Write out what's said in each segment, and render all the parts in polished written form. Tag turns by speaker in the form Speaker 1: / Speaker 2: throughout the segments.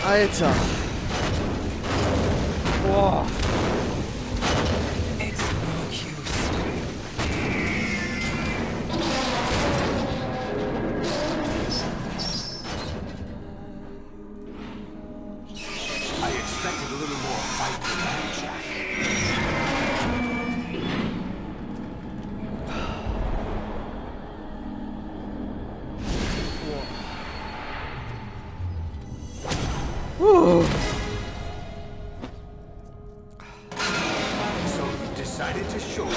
Speaker 1: Alter. Boah.
Speaker 2: It's no use.
Speaker 3: I expected a little more fight than that, Jack.
Speaker 1: Whew.
Speaker 3: So you decided to show me.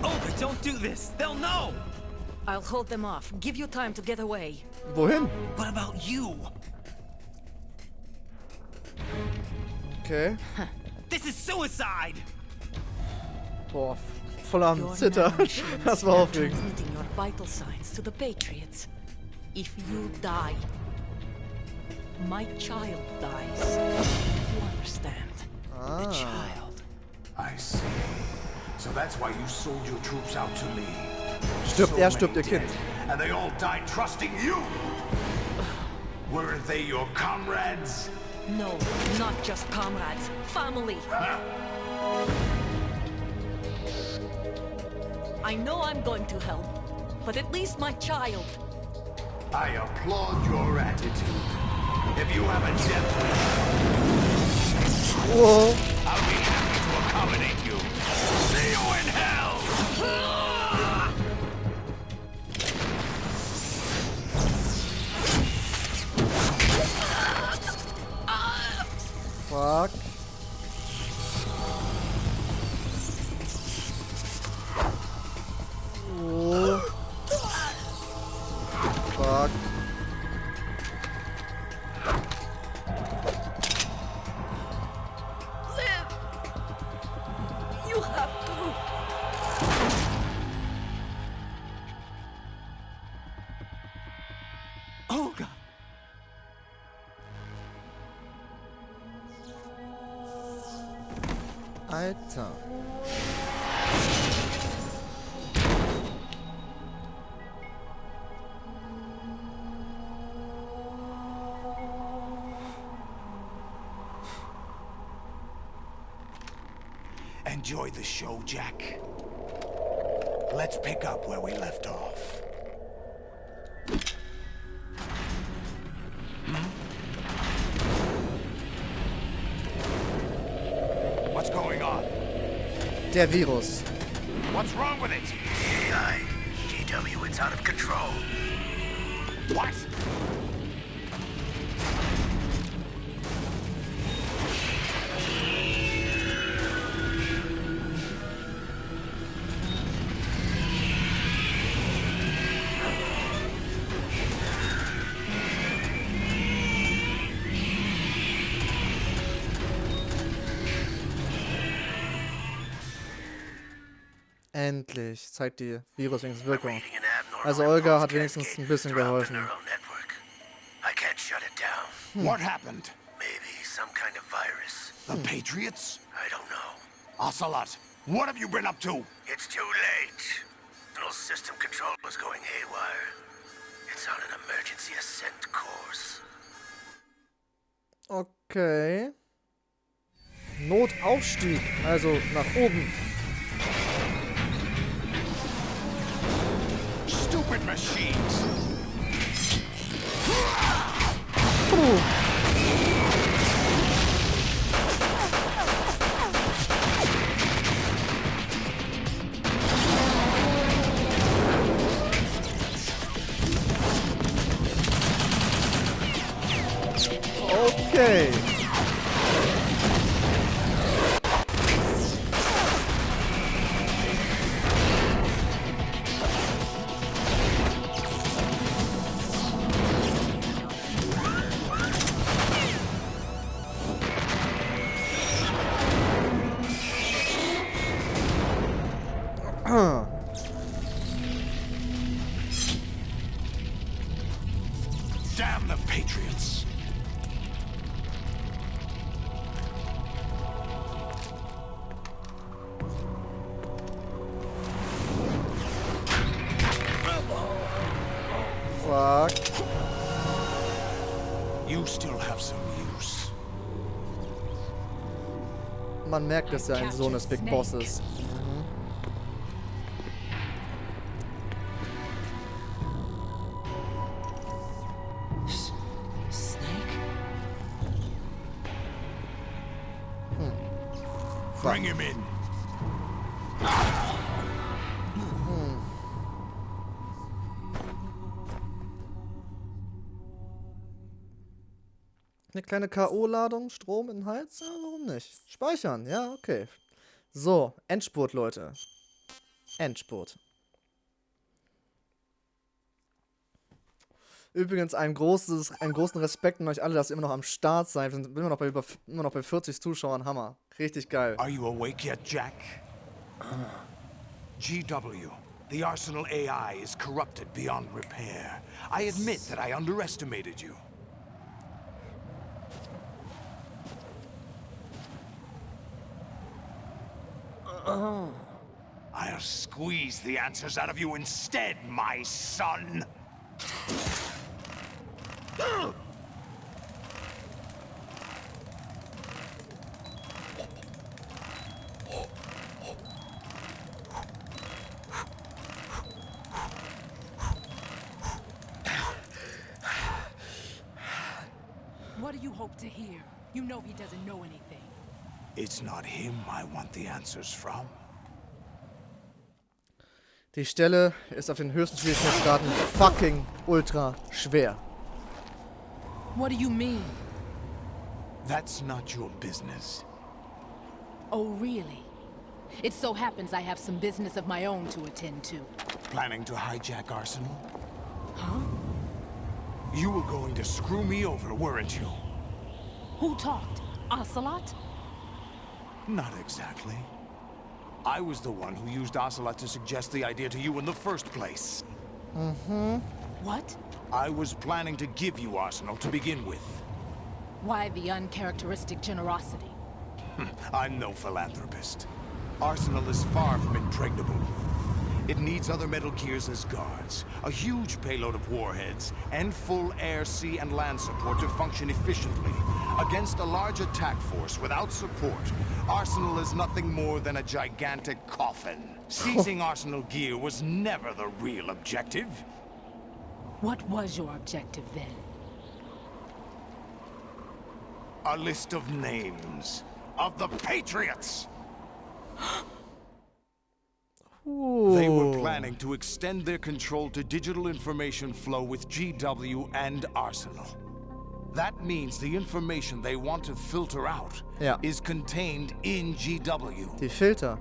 Speaker 2: Oh, but don't do this. They'll know.
Speaker 4: I'll hold them off. Give you time to get away.
Speaker 1: Wohin?
Speaker 2: What about you?
Speaker 1: Okay.
Speaker 2: This is suicide.
Speaker 1: Boah, voll am
Speaker 4: Your
Speaker 1: Zittern.
Speaker 4: nanomachines
Speaker 1: Das war
Speaker 4: are
Speaker 1: aufregend.
Speaker 4: transmitting your vital signs to the Patriots. If you die, my child dies. You understand?
Speaker 1: Ah.
Speaker 2: Child.
Speaker 3: I see. So that's why you sold your troops out to me.
Speaker 1: Stirbt er, stirbt ihr
Speaker 3: many
Speaker 1: Kind.
Speaker 3: dead, and they all died trusting you. Weren't they your comrades?
Speaker 4: No, not just comrades. Family.
Speaker 3: Huh?
Speaker 4: I know I'm going to hell, but at least my child.
Speaker 3: I applaud your attitude. If you have a death wish,
Speaker 1: Whoa.
Speaker 3: I'll be happy to accommodate you. See you in hell!
Speaker 1: Fuck. Oh. Fuck.
Speaker 4: Live! You have to.
Speaker 2: Olga.
Speaker 1: Alter.
Speaker 3: Enjoy the show, Jack. Let's pick up where we left off. What's going on?
Speaker 1: Der Virus.
Speaker 3: What's wrong with it?
Speaker 5: AI. GW, it's out of control.
Speaker 3: What?
Speaker 1: Endlich zeigt die Virus wenigstens Wirkung.
Speaker 5: Reading an abnormal
Speaker 1: Also Olga hat
Speaker 5: impulse
Speaker 1: wenigstens
Speaker 5: cascade
Speaker 1: ein bisschen
Speaker 5: throughout the
Speaker 1: geholfen.
Speaker 5: neural network. I can't shut it down.
Speaker 3: What happened?
Speaker 5: Maybe some kind of virus.
Speaker 3: The Patriots?
Speaker 5: I don't know.
Speaker 3: Ocelot, what have you been up to?
Speaker 5: It's too late. Little system control is going haywire. It's on an emergency ascent course.
Speaker 1: Okay. Notaufstieg, also nach oben.
Speaker 3: Stupid machines!
Speaker 1: Okay.
Speaker 3: Damn the Patriots!
Speaker 1: Fuck.
Speaker 3: You still have some use.
Speaker 1: Man merkt, dass er ein Sohn des Big Bosses.
Speaker 4: Snake?
Speaker 3: Bring him in.
Speaker 1: Eine kleine K.O.-Ladung, Strom in den Hals? Ja, warum nicht? Speichern, ja, okay. So, Endspurt, Leute. Endspurt. Übrigens einen großen Respekt an euch alle, dass ihr immer noch am Start seid. Wir sind immer noch bei 40 Zuschauern. Hammer. Richtig geil.
Speaker 3: Are you awake yet, Jack? GW, the Arsenal AI is corrupted beyond repair. I admit that I underestimated you. I'll squeeze the answers out of you instead, my son.
Speaker 4: What do you hope to hear? You know he doesn't know anything.
Speaker 3: It's not him I want the answers from.
Speaker 1: Die Stelle ist auf den höchsten Schwierigkeitsgraden fucking ultra schwer.
Speaker 4: What do you mean?
Speaker 3: That's not your business.
Speaker 4: Oh, really? It so happens I have some business of my own to attend to.
Speaker 3: Planning to hijack Arsenal?
Speaker 4: Huh?
Speaker 3: You were going to screw me over, weren't you?
Speaker 4: Who talked? Ocelot?
Speaker 3: Not exactly. I was the one who used Ocelot to suggest the idea to you in the first place.
Speaker 4: What?
Speaker 3: I was planning to give you Arsenal to begin with.
Speaker 4: Why the uncharacteristic generosity?
Speaker 3: I'm no philanthropist. Arsenal is far from impregnable. It needs other Metal Gears as guards, a huge payload of warheads, and full air, sea, and land support to function efficiently. Against a large attack force without support, Arsenal is nothing more than a gigantic coffin. Seizing Arsenal gear was never the real objective.
Speaker 4: What was your objective then?
Speaker 3: A list of names of the Patriots! They were planning to extend their control to digital information flow with GW and Arsenal. That means the information they want to filter out is contained in GW.
Speaker 1: Die Filter.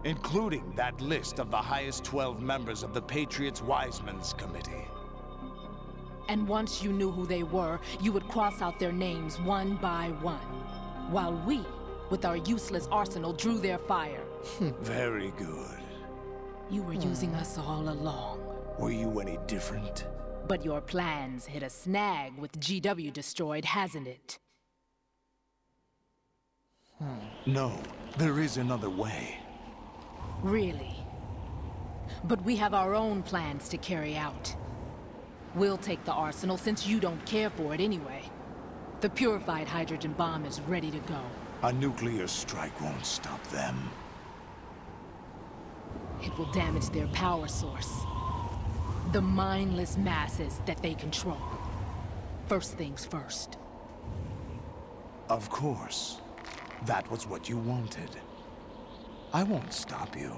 Speaker 3: Including that list of the highest 12 members of the Patriots Wiseman's Committee.
Speaker 4: And once you knew who they were, you would cross out their names one by one. While we, with our useless arsenal, drew their fire.
Speaker 3: Very good.
Speaker 4: You were using us all along.
Speaker 3: Were you any different?
Speaker 4: But your plans hit a snag with GW destroyed, hasn't it?
Speaker 3: No, there is another way.
Speaker 4: Really? But we have our own plans to carry out. We'll take the arsenal since you don't care for it anyway. The purified hydrogen bomb is ready to go.
Speaker 3: A nuclear strike won't stop them.
Speaker 4: It will damage their power source. The mindless masses that they control. First things first.
Speaker 3: Of course. That was what you wanted. I won't stop you.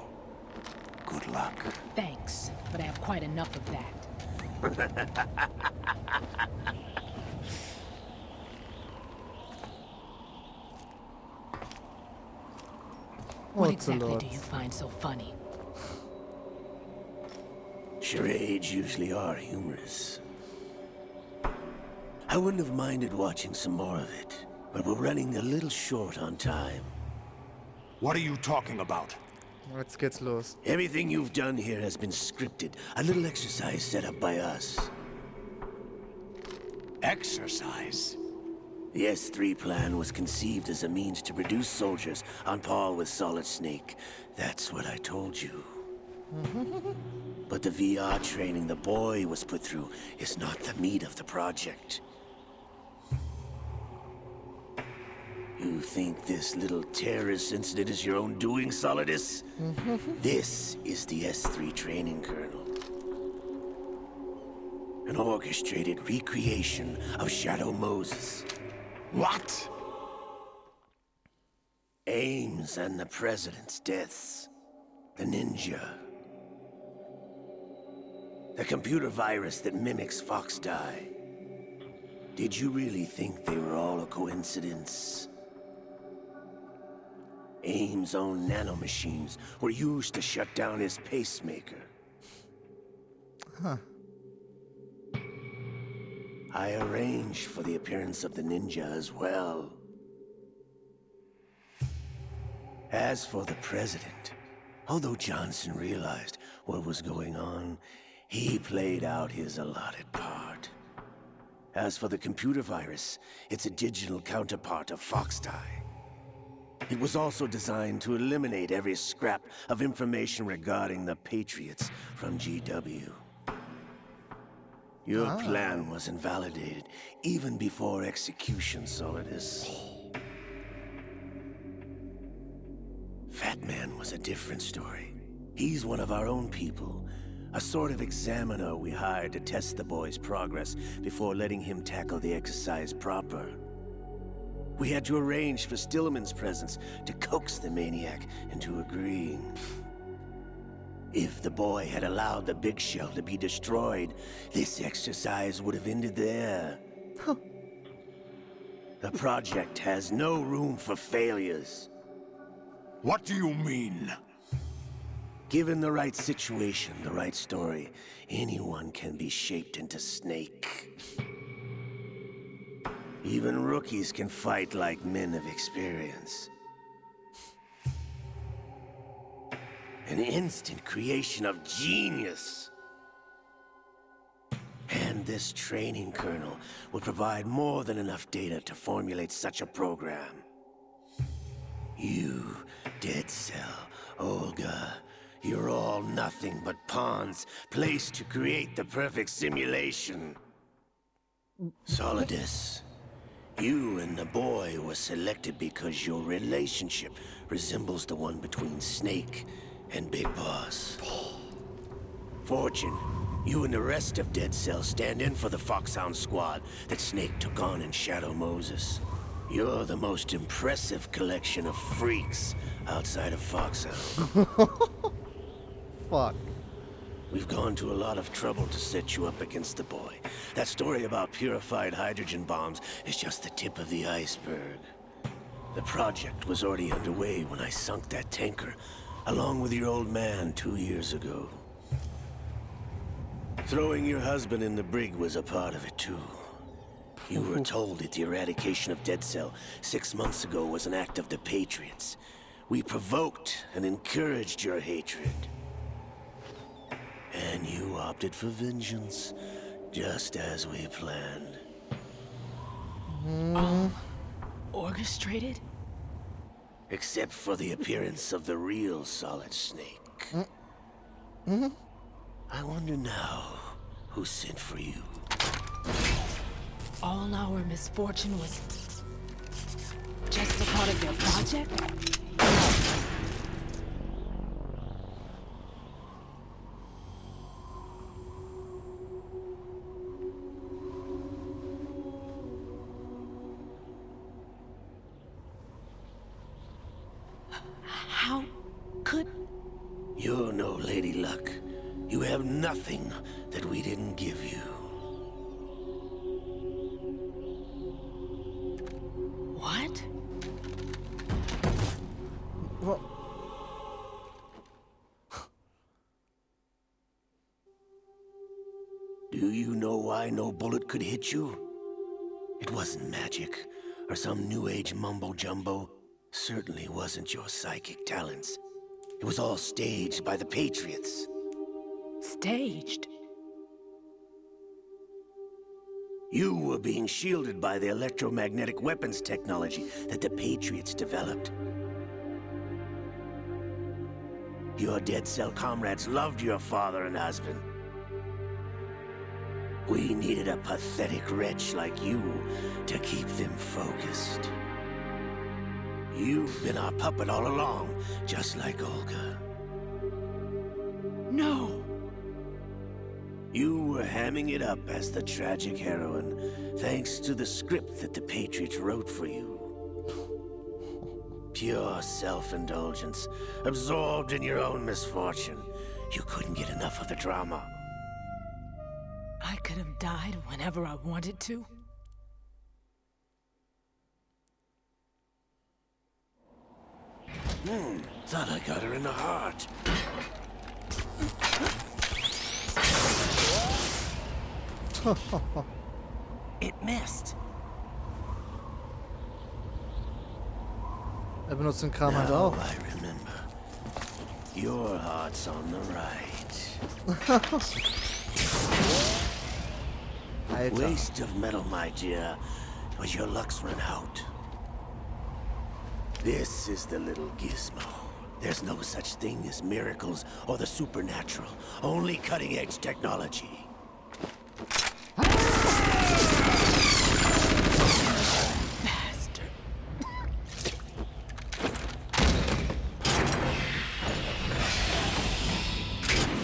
Speaker 3: Good luck.
Speaker 4: Thanks, but I have quite enough of that. What exactly do you find so funny?
Speaker 5: Charades usually are humorous. I wouldn't have minded watching some more of it, but we're running a little short on time.
Speaker 3: What are you talking about?
Speaker 1: Jetzt geht's los.
Speaker 5: Everything you've done here has been scripted. A little exercise set up by us.
Speaker 3: Exercise?
Speaker 5: The S3 plan was conceived as a means to produce soldiers on par with Solid Snake. That's what I told you. But the VR training the boy was put through is not the meat of the project. You think this little terrorist incident is your own doing, Solidus? This is the S3 training kernel. An orchestrated recreation of Shadow Moses.
Speaker 3: What?
Speaker 5: Ames and the President's deaths. The ninja. The computer virus that mimics Foxdie. Did you really think they were all a coincidence? Ames' own nanomachines were used to shut down his pacemaker.
Speaker 1: Huh.
Speaker 5: I arranged for the appearance of the ninja as well. As for the President, although Johnson realized what was going on, he played out his allotted part. As for the computer virus, it's a digital counterpart of Foxdie. It was also designed to eliminate every scrap of information regarding the Patriots from GW. Your plan was invalidated even before execution, Solidus. Fat Man was a different story. He's one of our own people. A sort of examiner we hired to test the boy's progress before letting him tackle the exercise proper. We had to arrange for Stillman's presence to coax the maniac into agreeing. If the boy had allowed the big shell to be destroyed, this exercise would have ended there. The project has no room for failures.
Speaker 3: What do you mean?
Speaker 5: Given the right situation, the right story, anyone can be shaped into Snake. Even rookies can fight like men of experience. An instant creation of genius. And this training kernel would provide more than enough data to formulate such a program. You, Dead Cell, Olga, you're all nothing but pawns placed to create the perfect simulation. Solidus, you and the boy were selected because your relationship resembles the one between Snake and Big Boss. Fortune, you and the rest of Dead Cell stand in for the Foxhound squad that Snake took on in Shadow Moses. You're the most impressive collection of freaks outside of Foxhound.
Speaker 1: Fuck.
Speaker 5: We've gone to a lot of trouble to set you up against the boy. That story about purified hydrogen bombs is just the tip of the iceberg. The project was already underway when I sunk that tanker, along with your old man 2 years ago. Throwing your husband in the brig was a part of it too. You were told that the eradication of Dead Cell 6 months ago was an act of the Patriots. We provoked and encouraged your hatred. And you opted for vengeance, just as we planned.
Speaker 4: Orchestrated?
Speaker 5: Except for the appearance of the real Solid Snake. I wonder now who sent for you.
Speaker 4: All our misfortune was just a part of their project? How could...
Speaker 5: You're no Lady Luck. You have nothing that we didn't give you.
Speaker 4: What?
Speaker 1: What?
Speaker 5: Do you know why no bullet could hit you? It wasn't magic, or some new age mumbo-jumbo. Certainly wasn't your psychic talents. It was all staged by the Patriots.
Speaker 4: Staged?
Speaker 5: You were being shielded by the electromagnetic weapons technology that the Patriots developed. Your dead cell comrades loved your father and husband. We needed a pathetic wretch like you to keep them focused. You've been our puppet all along, just like Olga.
Speaker 4: No!
Speaker 5: You were hamming it up as the tragic heroine, thanks to the script that the Patriots wrote for you. Pure self-indulgence, absorbed in your own misfortune. You couldn't get enough of the drama.
Speaker 4: I could have died whenever I wanted to.
Speaker 5: Thought I got her in the heart.
Speaker 2: It missed.
Speaker 1: benutzt den Kram halt
Speaker 5: Now
Speaker 1: auch.
Speaker 5: I remember. Your heart's on the right.
Speaker 1: Alter.
Speaker 5: Waste of metal, my dear, but your luck's run out. This is the little gizmo. There's no such thing as miracles or the supernatural. Only cutting-edge technology.
Speaker 4: Bastard.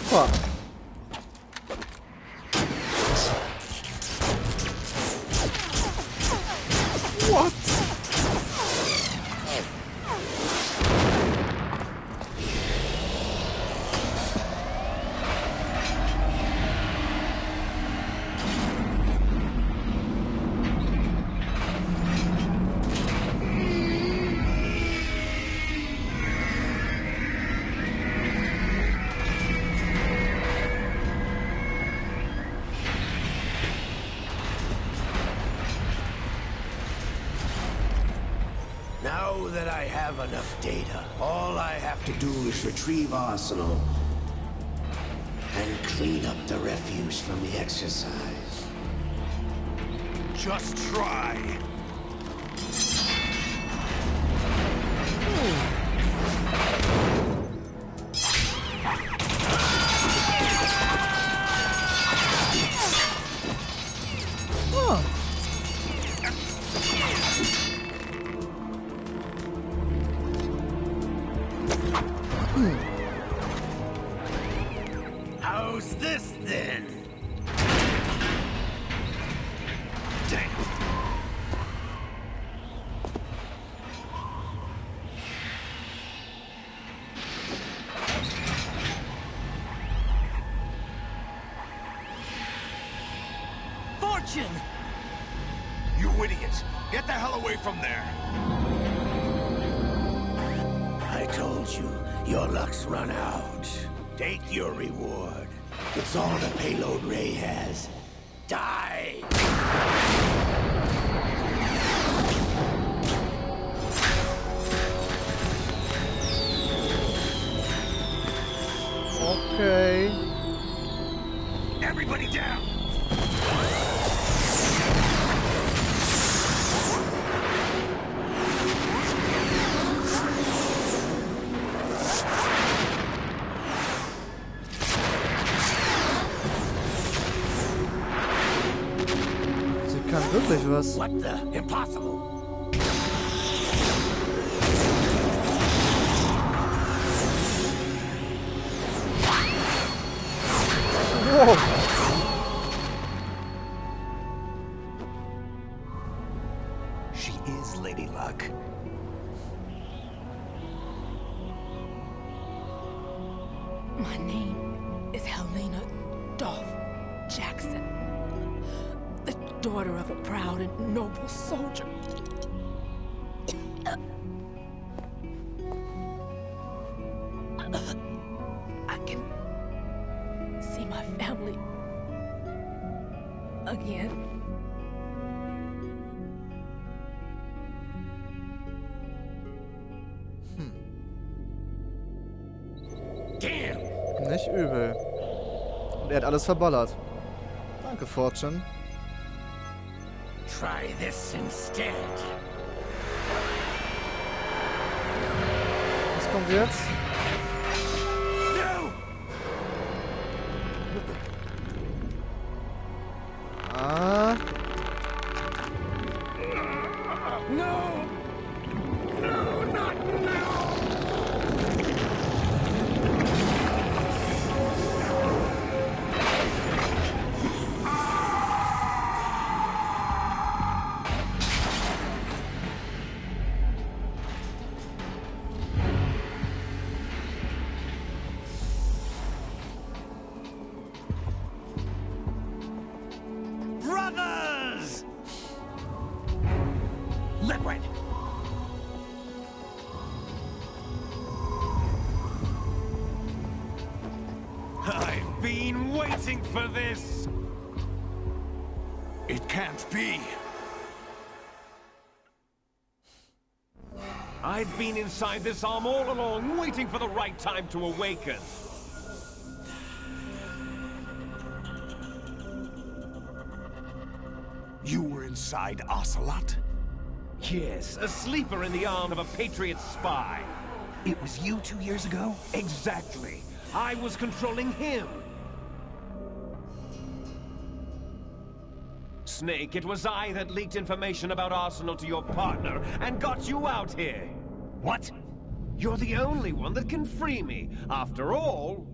Speaker 1: Fuck. What?
Speaker 5: Now that I have enough data, all I have to do is retrieve Arsenal and clean up the refuse from the exercise.
Speaker 3: Just try.
Speaker 1: Ah.
Speaker 5: How's this then?
Speaker 3: Damn.
Speaker 2: Fortune!
Speaker 3: You idiot! Get the hell away from there!
Speaker 5: I told you, your luck's run out. Take your reward. It's all the payload Ray has. Die!
Speaker 1: Okay.
Speaker 3: Everybody down!
Speaker 1: Sie kann wirklich was.
Speaker 5: What the? Impossible!
Speaker 1: Wow.
Speaker 3: She is Lady Luck.
Speaker 4: My name is Helena Dolph Jackson, the daughter of a proud and noble soldier. I can see my family again.
Speaker 5: Damn!
Speaker 1: Nicht übel. Und er hat alles verballert. Danke, Fortune.
Speaker 5: Try this instead.
Speaker 1: Was kommt jetzt?
Speaker 6: I've been waiting for this!
Speaker 3: It can't be.
Speaker 6: I've been inside this arm all along, waiting for the right time to awaken.
Speaker 3: You were inside Ocelot?
Speaker 6: Yes, a sleeper in the arm of a Patriot spy.
Speaker 2: It was you 2 years ago?
Speaker 6: Exactly. I was controlling him. Snake, it was I that leaked information about Arsenal to your partner and got you out here.
Speaker 2: What?
Speaker 6: You're the only one that can free me. After all...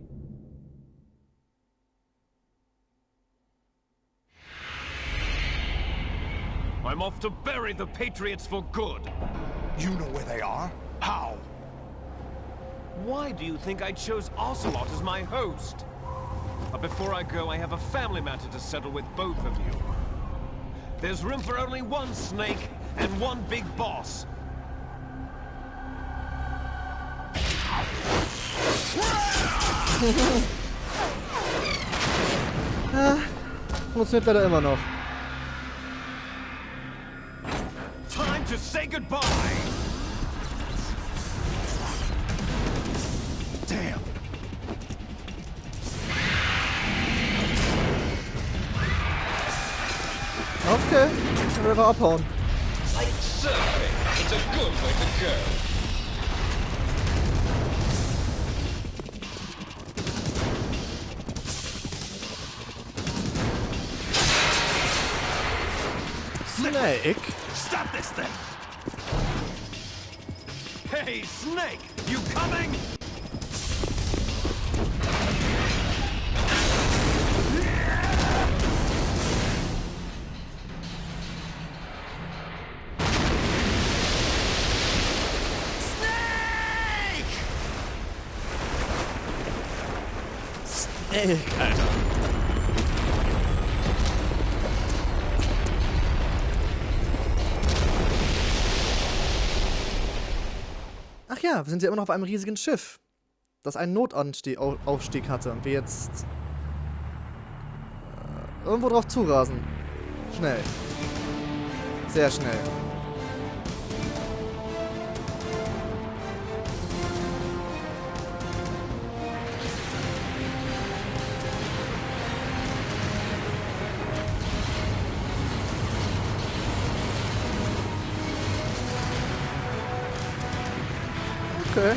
Speaker 6: I'm off to bury the Patriots for good.
Speaker 3: You know where they are? How?
Speaker 6: Why do you think I chose Ocelot as my host? But before I go, I have a family matter to settle with both of you. There's room for only one Snake and one big boss.
Speaker 1: Funktioniert leider immer noch.
Speaker 6: Time to say goodbye!
Speaker 3: Damn.
Speaker 1: Okay, dann will er abhauen.
Speaker 7: Like surfing, it's a good way to go.
Speaker 1: Snake?
Speaker 6: Stop this thing! Hey, Snake! You coming?
Speaker 1: Snake, Alter. Ach ja, wir sind ja immer noch auf einem riesigen Schiff, das einen Notaufstieg hatte und wir jetzt irgendwo drauf zurasen. Schnell. Sehr schnell. Okay.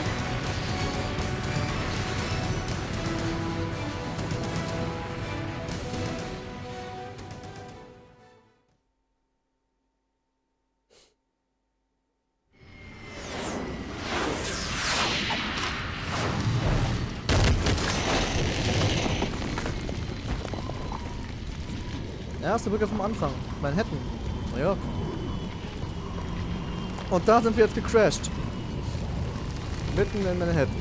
Speaker 1: Erste Brücke vom Anfang. Manhattan. New York. Und da sind wir jetzt gecrashed. Mitten in Manhattan.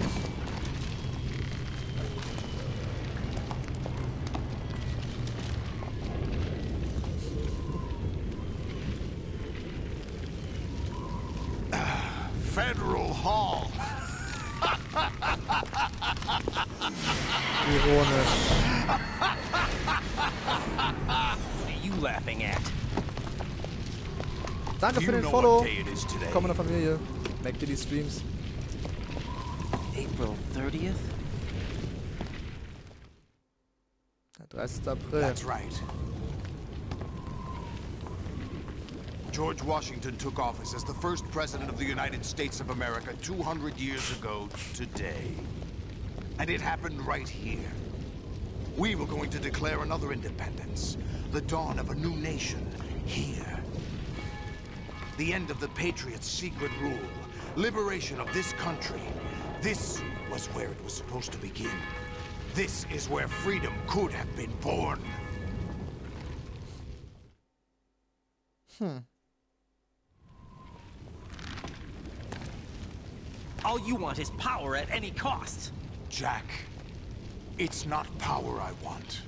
Speaker 3: Federal Hall.
Speaker 1: Ironisch.
Speaker 2: What are you laughing at?
Speaker 1: Danke für
Speaker 3: You
Speaker 1: den
Speaker 3: know
Speaker 1: Follow.
Speaker 3: what day it is today.
Speaker 1: Willkommen in der Familie. Make dir die Streams.
Speaker 2: April 30th?
Speaker 1: Der 30. April.
Speaker 3: That's right. George Washington took office as the first president of the United States of America 200 years ago today. And it happened right here. We were going to declare another independence, the dawn of a new nation here. The end of the Patriots' secret rule, liberation of this country. This was where it was supposed to begin. This is where freedom could have been born.
Speaker 2: All you want is power at any cost.
Speaker 3: Jack, it's not power I want.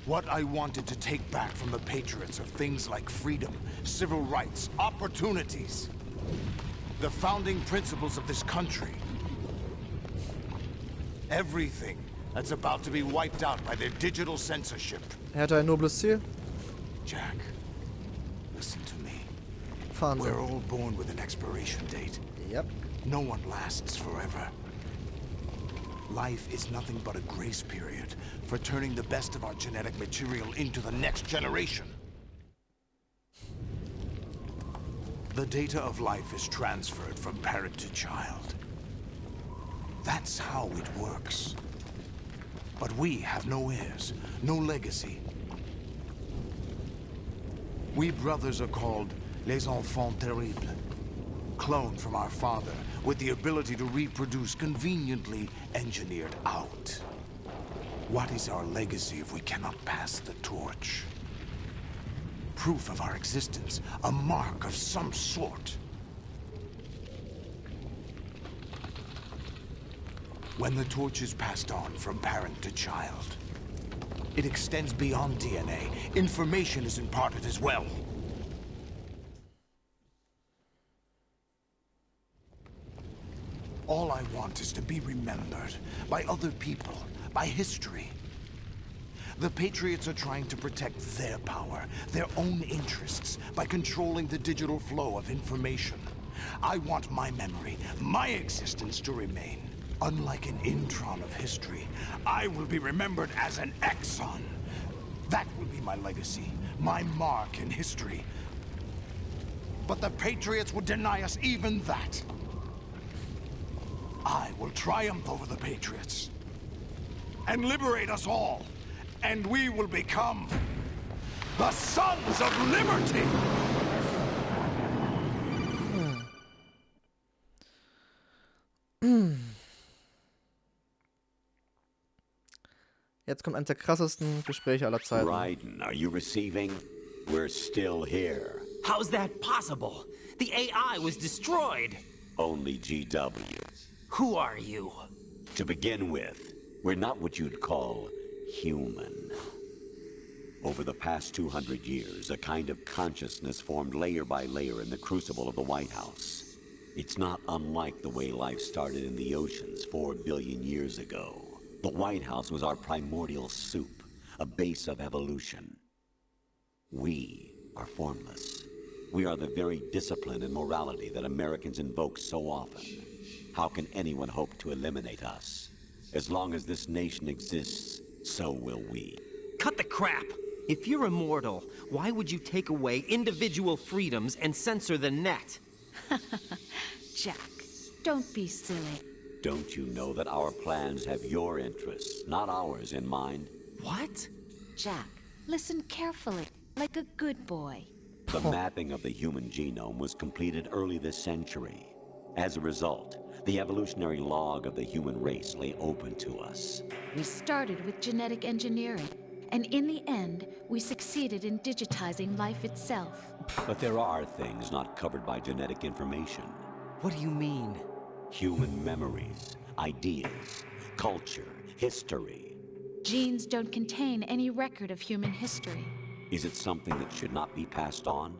Speaker 3: What I wanted to take back from the Patriots are things like freedom, civil rights, opportunities. The founding principles of this country. Everything that's about to be wiped out by their digital censorship.
Speaker 1: Er hatte ein nobles Ziel.
Speaker 3: Jack, listen to me.
Speaker 1: Fahren Sie.
Speaker 3: We're all born with an expiration date.
Speaker 1: Yep.
Speaker 3: No one lasts forever. Life is nothing but a grace period for turning the best of our genetic material into the next generation. The data of life is transferred from parent to child. That's how it works. But we have no heirs, no legacy. We brothers are called les enfants terribles. Cloned from our father, with the ability to reproduce conveniently engineered out. What is our legacy if we cannot pass the torch? Proof of our existence, a mark of some sort. When the torch is passed on from parent to child, it extends beyond DNA. Information is imparted as well. All I want is to be remembered by other people, by history. The Patriots are trying to protect their power, their own interests, by controlling the digital flow of information. I want my memory, my existence to remain. Unlike an intron of history, I will be remembered as an exon. That will be my legacy, my mark in history. But the Patriots would deny us even that. I will triumph over the Patriots and liberate us all, and we will become the Sons of Liberty!
Speaker 1: Jetzt kommt eines der krassesten Gespräche aller Zeiten.
Speaker 8: Raiden, are you receiving? We're still here.
Speaker 2: How's that possible? The AI was destroyed.
Speaker 8: Only GW.
Speaker 2: Who are you?
Speaker 8: To begin with, we're not what you'd call human. Over the past 200 years, a kind of consciousness formed layer by layer in the crucible of the White House. It's not unlike the way life started in the oceans 4 billion years ago. The White House was our primordial soup, a base of evolution. We are formless. We are the very discipline and morality that Americans invoke so often. How can anyone hope to eliminate us? As long as this nation exists, so will we.
Speaker 2: Cut the crap! If you're immortal, why would you take away individual freedoms and censor the net?
Speaker 9: Jack, don't be silly.
Speaker 8: Don't you know that our plans have your interests, not ours, in mind?
Speaker 2: What?
Speaker 9: Jack, listen carefully, like a good boy.
Speaker 8: The mapping of the human genome was completed early this century. As a result, the evolutionary log of the human race lay open to us.
Speaker 9: We started with genetic engineering, and in the end, we succeeded in digitizing life itself.
Speaker 8: But there are things not covered by genetic information.
Speaker 2: What do you mean?
Speaker 8: Human memories, ideas, culture, history.
Speaker 9: Genes don't contain any record of human history.
Speaker 8: Is it something that should not be passed on?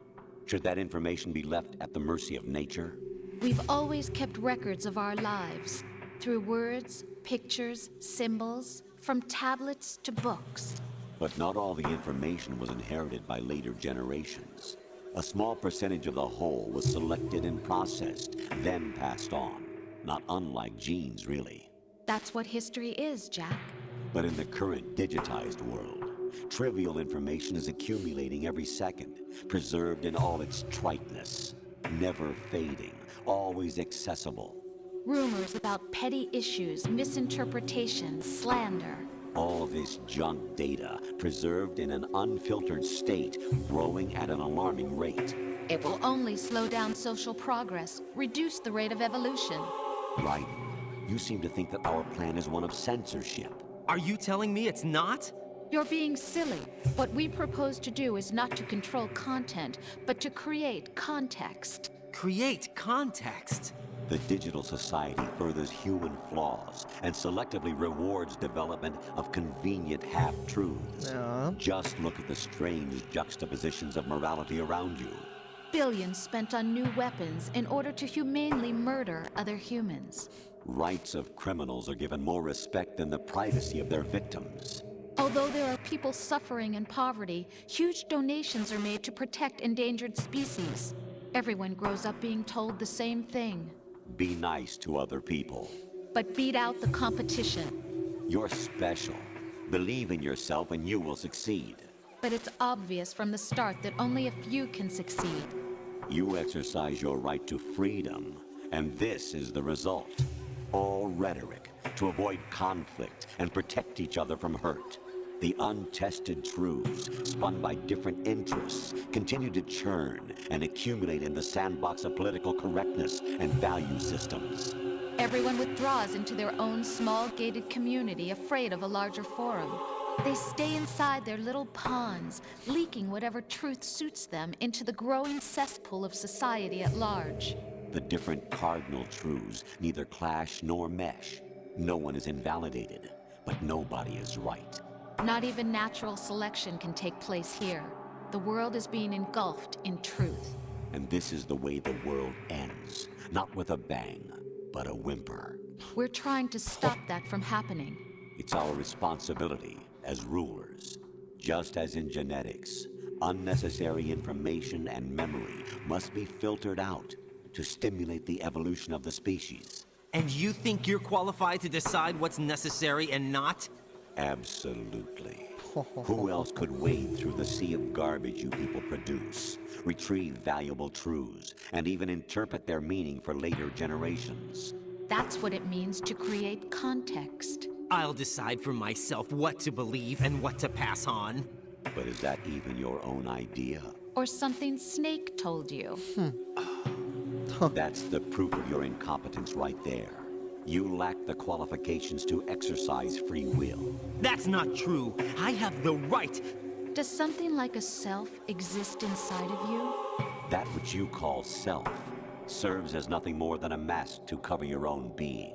Speaker 8: Should that information be left at the mercy of nature?
Speaker 9: We've always kept records of our lives, through words, pictures, symbols, from tablets to books.
Speaker 8: But not all the information was inherited by later generations. A small percentage of the whole was selected and processed, then passed on. Not unlike genes, really.
Speaker 9: That's what history is, Jack.
Speaker 8: But in the current digitized world, trivial information is accumulating every second, preserved in all its triteness, never fading, always accessible.
Speaker 9: Rumors about petty issues, misinterpretations, slander.
Speaker 8: All this junk data, preserved in an unfiltered state, growing at an alarming rate.
Speaker 9: It will only slow down social progress, reduce the rate of evolution.
Speaker 8: Right. You seem to think that our plan is one of censorship.
Speaker 2: Are you telling me it's not?
Speaker 9: You're being silly. What we propose to do is not to control content, but to create context.
Speaker 2: Create context?
Speaker 8: The digital society furthers human flaws and selectively rewards development of convenient half-truths.
Speaker 1: Ja.
Speaker 8: Just look at the strange juxtapositions of morality around you.
Speaker 9: Billions spent on new weapons in order to humanely murder other humans.
Speaker 8: Rights of criminals are given more respect than the privacy of their victims.
Speaker 9: Although there are people suffering in poverty, huge donations are made to protect endangered species. Everyone grows up being told the same thing.
Speaker 8: Be nice to other people.
Speaker 9: But beat out the competition.
Speaker 8: You're special. Believe in yourself and you will succeed.
Speaker 9: But it's obvious from the start that only a few can succeed.
Speaker 8: You exercise your right to freedom, and this is the result. All rhetoric to avoid conflict and protect each other from hurt. The untested truths, spun by different interests, continue to churn and accumulate in the sandbox of political correctness and value systems.
Speaker 9: Everyone withdraws into their own small gated community, afraid of a larger forum. They stay inside their little ponds, leaking whatever truth suits them into the growing cesspool of society at large.
Speaker 8: The different cardinal truths neither clash nor mesh. No one is invalidated, but nobody is right.
Speaker 9: Not even natural selection can take place here. The world is being engulfed in truth.
Speaker 8: And this is the way the world ends. Not with a bang, but a whimper.
Speaker 9: We're trying to stop that from happening.
Speaker 8: It's our responsibility as rulers. Just as in genetics, unnecessary information and memory must be filtered out to stimulate the evolution of the species.
Speaker 2: And you think you're qualified to decide what's necessary and not?
Speaker 8: Absolutely. Who else could wade through the sea of garbage you people produce, retrieve valuable truths, and even interpret their meaning for later generations?
Speaker 9: That's what it means to create context.
Speaker 2: I'll decide for myself what to believe and what to pass on.
Speaker 8: But is that even your own idea?
Speaker 9: Or something Snake told you.
Speaker 8: That's the proof of your incompetence right there. You lack the qualifications to exercise free will.
Speaker 2: That's not true. I have the right.
Speaker 9: Does something like a self exist inside of you?
Speaker 8: That which you call self serves as nothing more than a mask to cover your own being.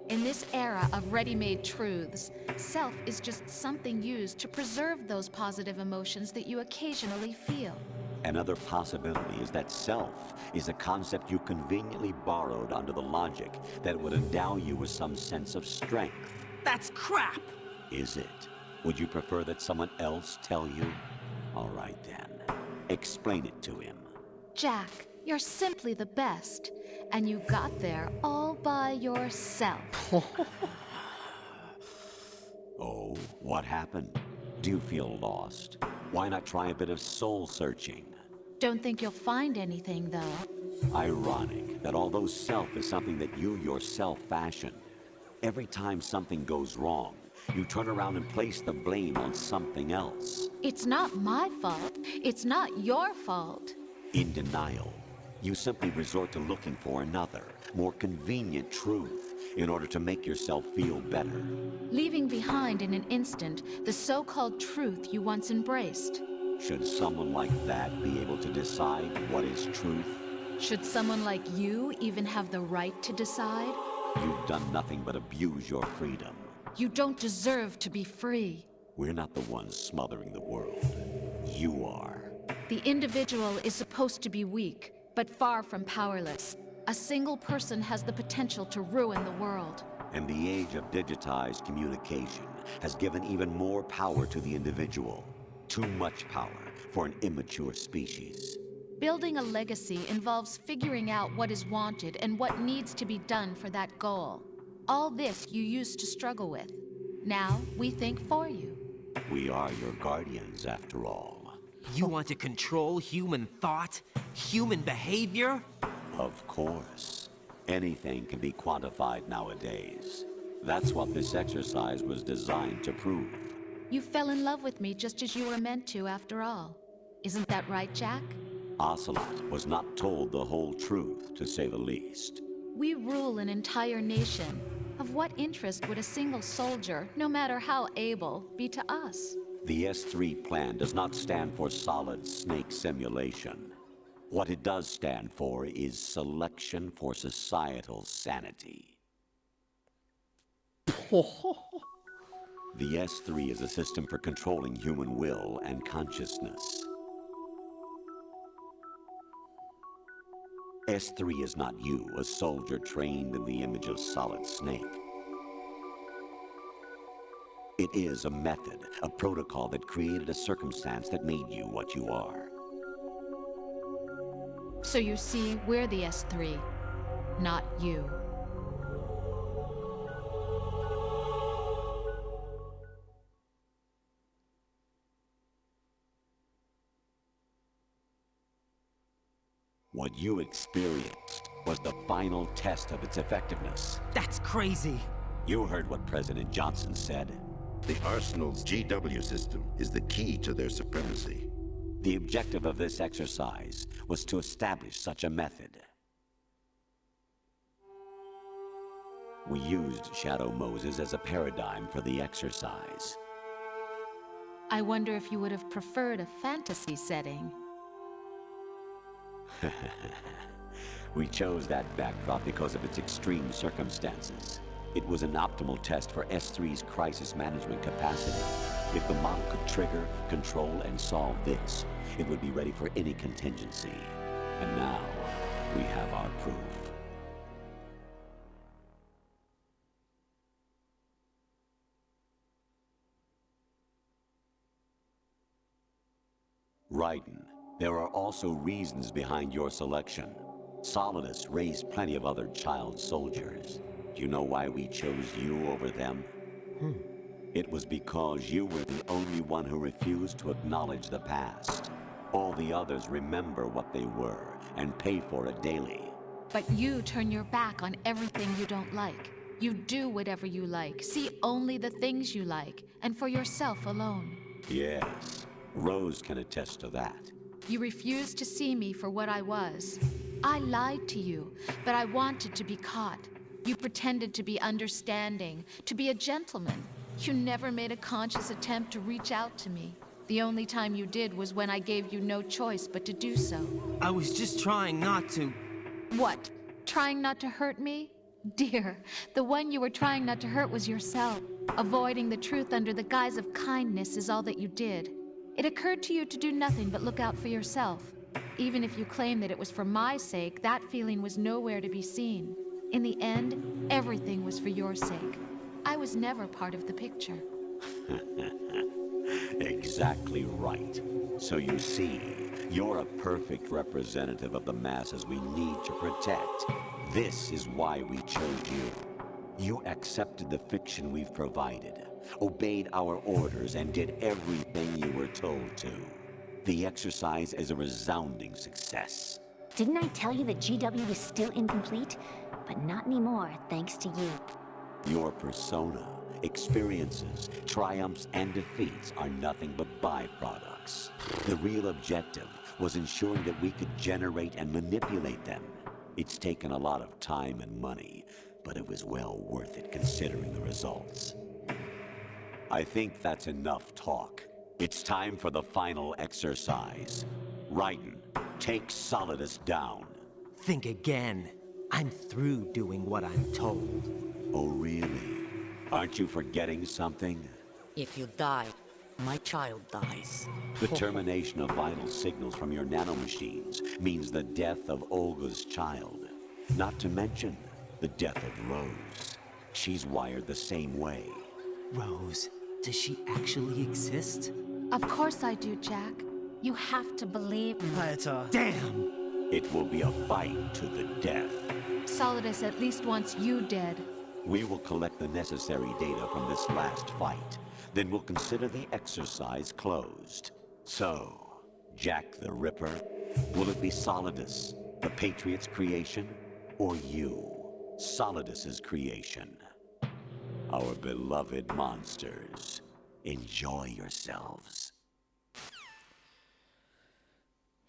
Speaker 9: In this era of ready-made truths, self is just something used to preserve those positive emotions that you occasionally feel.
Speaker 8: Another possibility is that self is a concept you conveniently borrowed under the logic that would endow you with some sense of strength.
Speaker 2: That's crap!
Speaker 8: Is it? Would you prefer that someone else tell you? All right then. Explain it to him.
Speaker 9: Jack, you're simply the best. And you got there all by yourself.
Speaker 8: Oh, what happened? Do you feel lost? Why not try a bit of soul searching?
Speaker 9: Don't think you'll find anything, though.
Speaker 8: Ironic that although self is something that you yourself fashioned, every time something goes wrong, you turn around and place the blame on something else.
Speaker 9: It's not my fault. It's not your fault.
Speaker 8: In denial, you simply resort to looking for another, more convenient truth in order to make yourself feel better.
Speaker 9: Leaving behind in an instant the so-called truth you once embraced.
Speaker 8: Should someone like that be able to decide what is truth?
Speaker 9: Should someone like you even have the right to decide?
Speaker 8: You've done nothing but abuse your freedom.
Speaker 9: You don't deserve to be free.
Speaker 8: We're not the ones smothering the world. You are.
Speaker 9: The individual is supposed to be weak, but far from powerless. A single person has the potential to ruin the world.
Speaker 8: And the age of digitized communication has given even more power to the individual. Too much power for an immature species.
Speaker 9: Building a legacy involves figuring out what is wanted and what needs to be done for that goal. All this you used to struggle with. Now we think for you.
Speaker 8: We are your guardians, after all.
Speaker 2: You want to control human thought? Human behavior?
Speaker 8: Of course. Anything can be quantified nowadays. That's what this exercise was designed to prove.
Speaker 9: You fell in love with me just as you were meant to, after all. Isn't that right, Jack?
Speaker 8: Ocelot was not told the whole truth, to say the least.
Speaker 9: We rule an entire nation. Of what interest would a single soldier, no matter how able, be to us?
Speaker 8: The S3 plan does not stand for solid snake simulation. What it does stand for is selection for societal sanity. The S3 is a system for controlling human will and consciousness. S3 is not you, a soldier trained in the image of Solid Snake. It is a method, a protocol that created a circumstance that made you what you are.
Speaker 9: So you see, we're the S3, not you.
Speaker 8: What you experienced was the final test of its effectiveness.
Speaker 2: That's crazy.
Speaker 8: You heard what President Johnson said.
Speaker 10: The Arsenal's GW system is the key to their supremacy.
Speaker 8: The objective of this exercise was to establish such a method. We used Shadow Moses as a paradigm for the exercise.
Speaker 9: I wonder if you would have preferred a fantasy setting.
Speaker 8: We chose that backdrop because of its extreme circumstances. It was an optimal test for S3's crisis management capacity. If the model could trigger, control, and solve this, it would be ready for any contingency. And now, we have our proof. Raiden, there are also reasons behind your selection. Solidus raised plenty of other child soldiers. Do you know why we chose you over them? It was because you were the only one who refused to acknowledge the past. All the others remember what they were and pay for it daily.
Speaker 9: But you turn your back on everything you don't like. You do whatever you like, see only the things you like, and for yourself alone.
Speaker 8: Yes, Rose can attest to that.
Speaker 9: You refused to see me for what I was. I lied to you, but I wanted to be caught. You pretended to be understanding, to be a gentleman. You never made a conscious attempt to reach out to me. The only time you did was when I gave you no choice but to do so.
Speaker 2: I was just trying not to.
Speaker 9: What? Trying not to hurt me? Dear, the one you were trying not to hurt was yourself. Avoiding the truth under the guise of kindness is all that you did. It occurred to you to do nothing but look out for yourself. Even if you claim that it was for my sake, that feeling was nowhere to be seen. In the end, everything was for your sake. I was never part of the picture.
Speaker 8: Exactly right. So you see, you're a perfect representative of the masses we need to protect. This is why we chose you. You accepted the fiction we've provided, obeyed our orders, and did everything you were told to. The exercise is a resounding success.
Speaker 11: Didn't I tell you that GW was still incomplete? But not anymore, thanks to you.
Speaker 8: Your persona, experiences, triumphs, and defeats are nothing but byproducts. The real objective was ensuring that we could generate and manipulate them. It's taken a lot of time and money, but it was well worth it considering the results. I think that's enough talk. It's time for the final exercise. Raiden, take Solidus down.
Speaker 2: Think again. I'm through doing what I'm told.
Speaker 8: Oh, really? Aren't you forgetting something?
Speaker 12: If you die, my child dies.
Speaker 8: The termination of vital signals from your nanomachines means the death of Olga's child. Not to mention the death of Rose. She's wired the same way.
Speaker 2: Rose, does she actually exist?
Speaker 9: Of course I do, Jack. You have to believe me.
Speaker 1: Alter.
Speaker 2: Damn!
Speaker 8: It will be a fight to the death.
Speaker 9: Solidus at least wants you dead.
Speaker 8: We will collect the necessary data from this last fight. Then we'll consider the exercise closed. So, Jack the Ripper, will it be Solidus, the Patriot's creation, or you, Solidus's creation? Our beloved monsters, enjoy yourselves.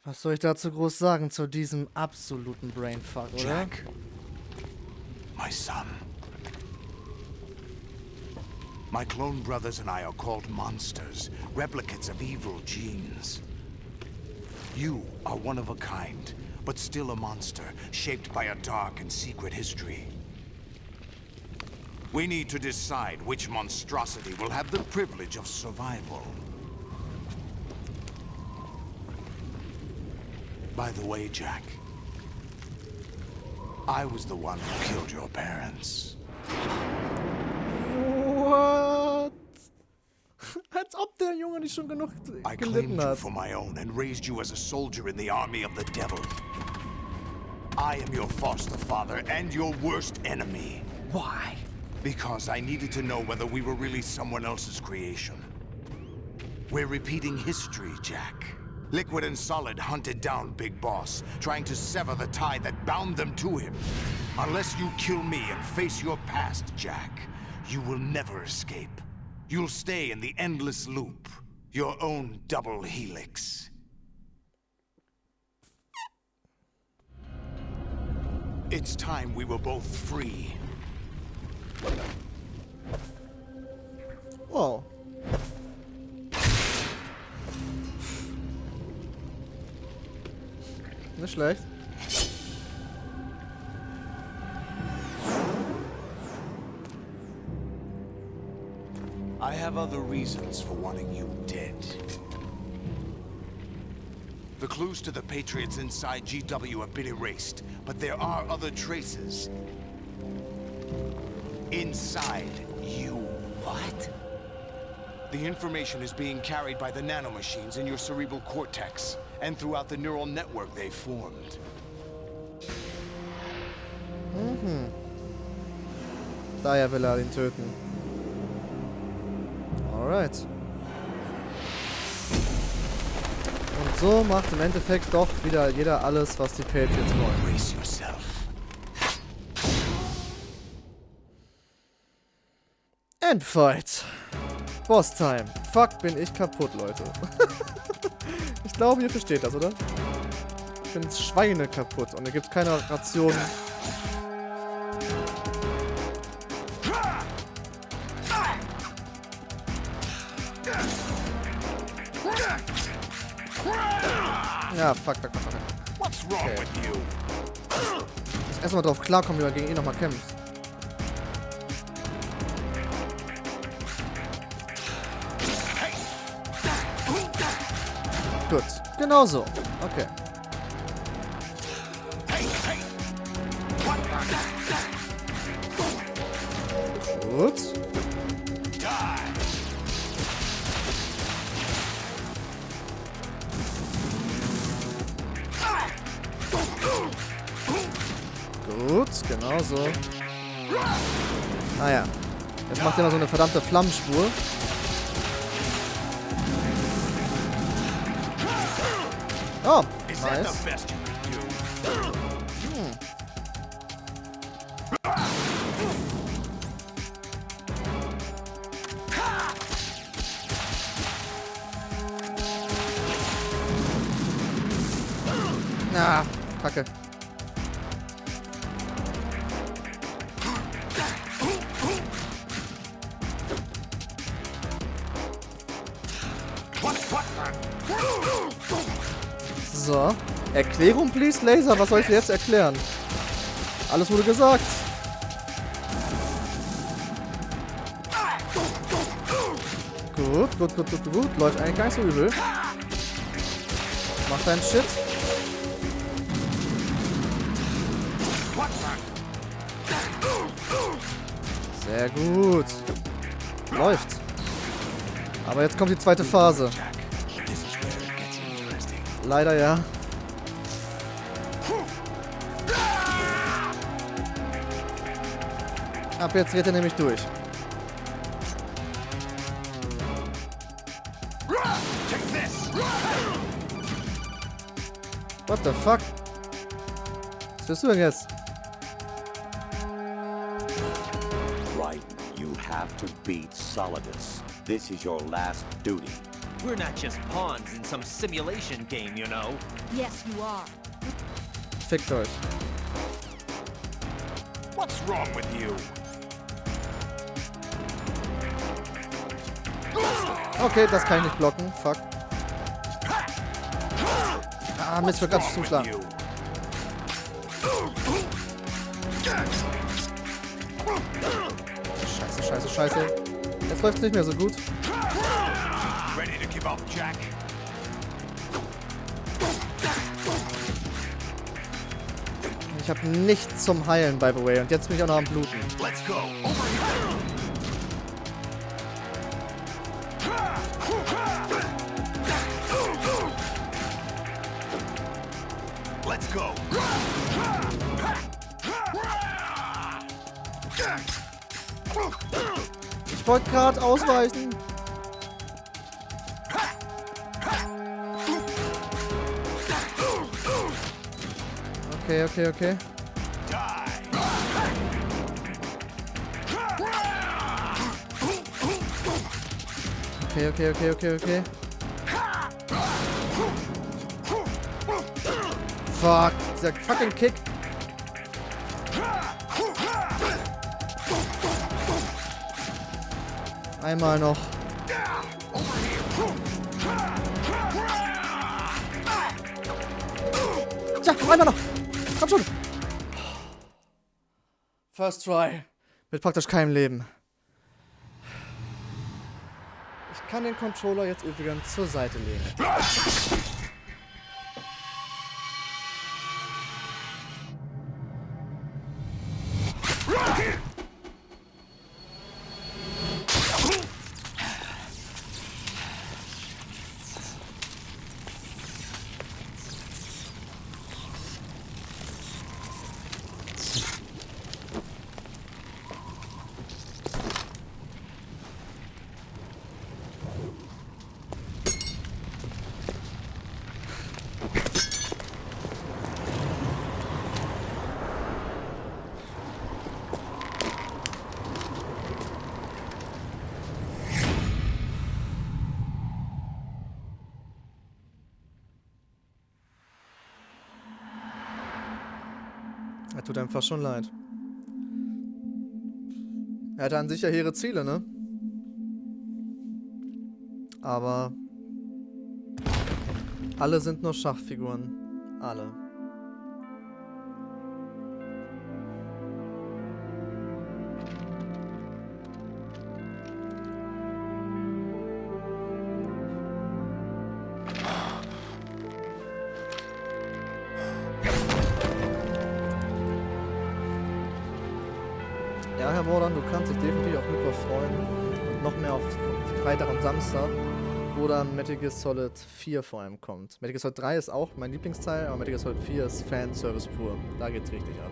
Speaker 1: Was soll ich dazu groß sagen zu diesem absoluten Brainfuck, oder?
Speaker 3: Jack, my son. My clone brothers and I are called monsters, replicates of evil genes. You are one of a kind, but still a monster, shaped by a dark and secret history. We need to decide which monstrosity will have the privilege of survival. By the way, Jack, I was the one who killed your parents.
Speaker 1: What? Als ob der Junge nicht schon genug
Speaker 3: I claimed
Speaker 1: gelitten
Speaker 3: you
Speaker 1: hat.
Speaker 3: for my own and raised you as a soldier in the army of the devil. I am your foster father and your worst enemy.
Speaker 2: Why?
Speaker 3: Because I needed to know whether we were really someone else's creation. We're repeating history, Jack. Liquid and Solid hunted down Big Boss, trying to sever the tie that bound them to him. Unless you kill me and face your past, Jack, you will never escape. You'll stay in the endless loop, your own double helix. It's time we were both free.
Speaker 1: Wow. Nicht schlecht.
Speaker 3: I have other reasons for wanting you dead. The clues to the Patriots inside GW have been erased, but there are other traces. Inside you.
Speaker 2: What?
Speaker 3: The information is being carried by the nanomachines in your cerebral cortex, and throughout the neural network they've formed.
Speaker 1: Daher will er ihn töten. Alright. Und so macht im Endeffekt doch wieder jeder alles, was die Patriots wollen.
Speaker 3: Brace yourself.
Speaker 1: Endfight. Boss-Time. Fuck, bin ich kaputt, Leute. Ich glaube, ihr versteht das, oder? Ich bin Schweine kaputt und hier gibt es keine Rationen. Ja, fuck.
Speaker 3: What's wrong with you?
Speaker 1: Muss erstmal drauf klarkommen, wie man gegen ihn nochmal kämpft. Gut, genau so. Okay. Gut. Gut, genau so. Naja. Jetzt macht er mal so eine verdammte Flammenspur. Oh, nice. Ah, Kacke. So. Erklärung, please, Laser. Was soll ich dir jetzt erklären? Alles wurde gesagt. Gut. Läuft eigentlich gar nicht so übel. Mach deinen Shit. Sehr gut. Läuft. Aber jetzt kommt die zweite Phase. Leider ja. Ab jetzt geht er nämlich durch. What the fuck? Was willst du denn jetzt?
Speaker 8: Right. You have to beat Solidus. This is your last duty.
Speaker 2: We're not just pawns in some simulation game, you know.
Speaker 9: Yes, you are.
Speaker 1: Fickt euch.
Speaker 3: What's wrong with you?
Speaker 1: Okay, das kann ich nicht blocken. Fuck. Ah, Mist, ich wollte gerade zuschlagen. Scheiße. Jetzt läuft's nicht mehr so gut.
Speaker 3: Ready to give up, Jack?
Speaker 1: Ich habe nichts zum Heilen, by the way. Und jetzt bin ich auch noch am Bluten.
Speaker 3: Let's go. Over here. Let's go.
Speaker 1: Ich wollte gerade ausweichen. Okay, okay, okay. Okay, okay, okay, okay, okay. Fuck, dieser fucking Kick. Einmal noch. Tja, einmal noch. Komm schon. First try. Mit praktisch keinem Leben. Ich kann den Controller jetzt übrigens zur Seite legen. Er tut einem fast schon leid. Er hatte an sich ja hehre Ziele, ne? Aber alle sind nur Schachfiguren. Alle. Ja, Herr Mordan, du kannst dich definitiv auf Mittwoch freuen. Und noch mehr auf Freitag und Samstag, wo dann Metal Gear Solid 4 vor allem kommt. Metal Gear Solid 3 ist auch mein Lieblingsteil, aber Metal Gear Solid 4 ist Fanservice pur. Da geht's richtig ab.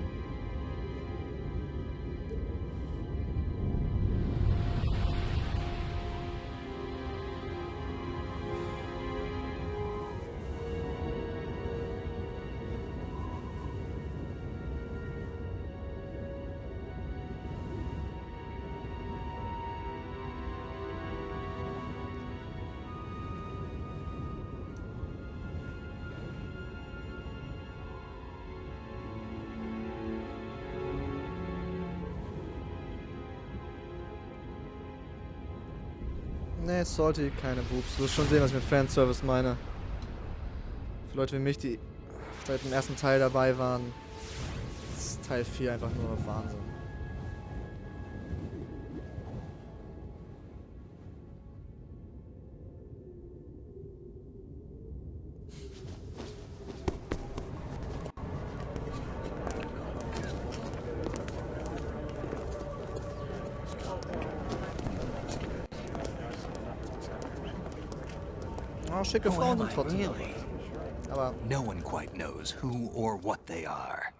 Speaker 1: Nee, Salty, keine Boobs. Du wirst schon sehen, was ich mit Fanservice meine. Für Leute wie mich, die seit dem ersten Teil dabei waren, ist Teil 4 einfach nur Wahnsinn. Oh, schicke Frauen sind trotzdem dabei. Aber
Speaker 3: no one quite knows who or what they are.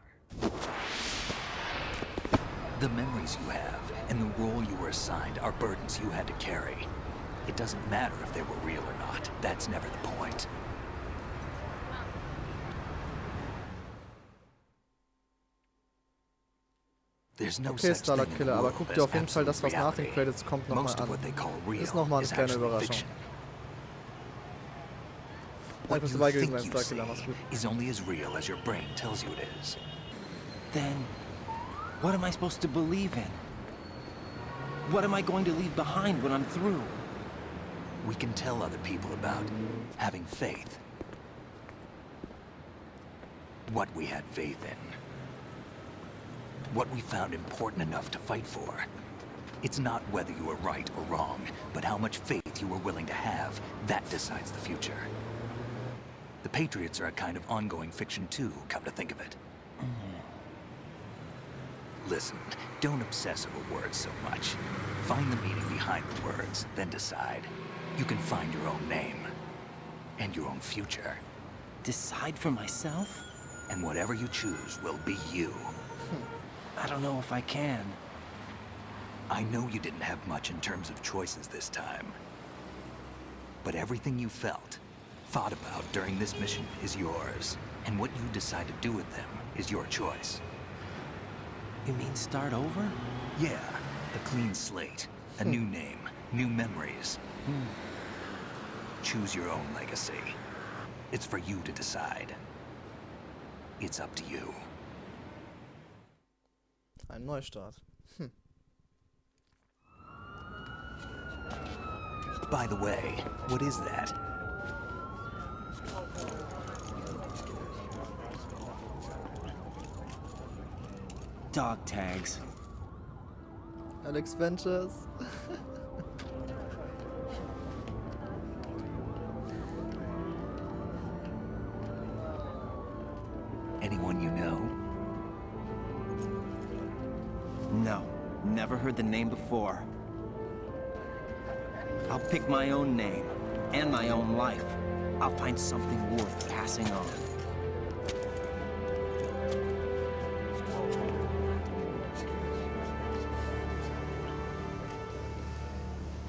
Speaker 3: The memories you have and the role you were assigned are burdens you had to carry. It doesn't matter if they were real or not. That's never the point.
Speaker 1: okay, Starlight Killer, aber guck dir auf jeden Fall das, was nach den Credits kommt, nochmal an. Ist nochmal eine kleine Überraschung.
Speaker 3: What you think you see is only as real as your brain tells you it is.
Speaker 2: Then, what am I supposed to believe in? What am I going to leave behind when I'm through?
Speaker 3: We can tell other people about having faith. What we had faith in. What we found important enough to fight for. It's not whether you were right or wrong, but how much faith you were willing to have. That decides the future. The Patriots are a kind of ongoing fiction too, come to think of it.
Speaker 13: Listen, don't obsess over words so much. Find the meaning behind the words, then decide. You can find your own name. And your own future.
Speaker 2: Decide for myself?
Speaker 13: And whatever you choose will be you.
Speaker 2: I don't know if I can.
Speaker 13: I know you didn't have much in terms of choices this time. But everything you felt, thought about during this mission is yours. And what you decide to do with them is your choice.
Speaker 2: You mean start over?
Speaker 13: Yeah, a clean slate, a new name, new memories. Choose your own legacy. It's for you to decide. It's up to you.
Speaker 1: Ein Neustart.
Speaker 13: By the way, what is that?
Speaker 2: Dog tags.
Speaker 1: Alex Ventures.
Speaker 13: Anyone you know?
Speaker 2: No, never heard the name before. I'll pick my own name, and my own life. I'll find something worth passing on.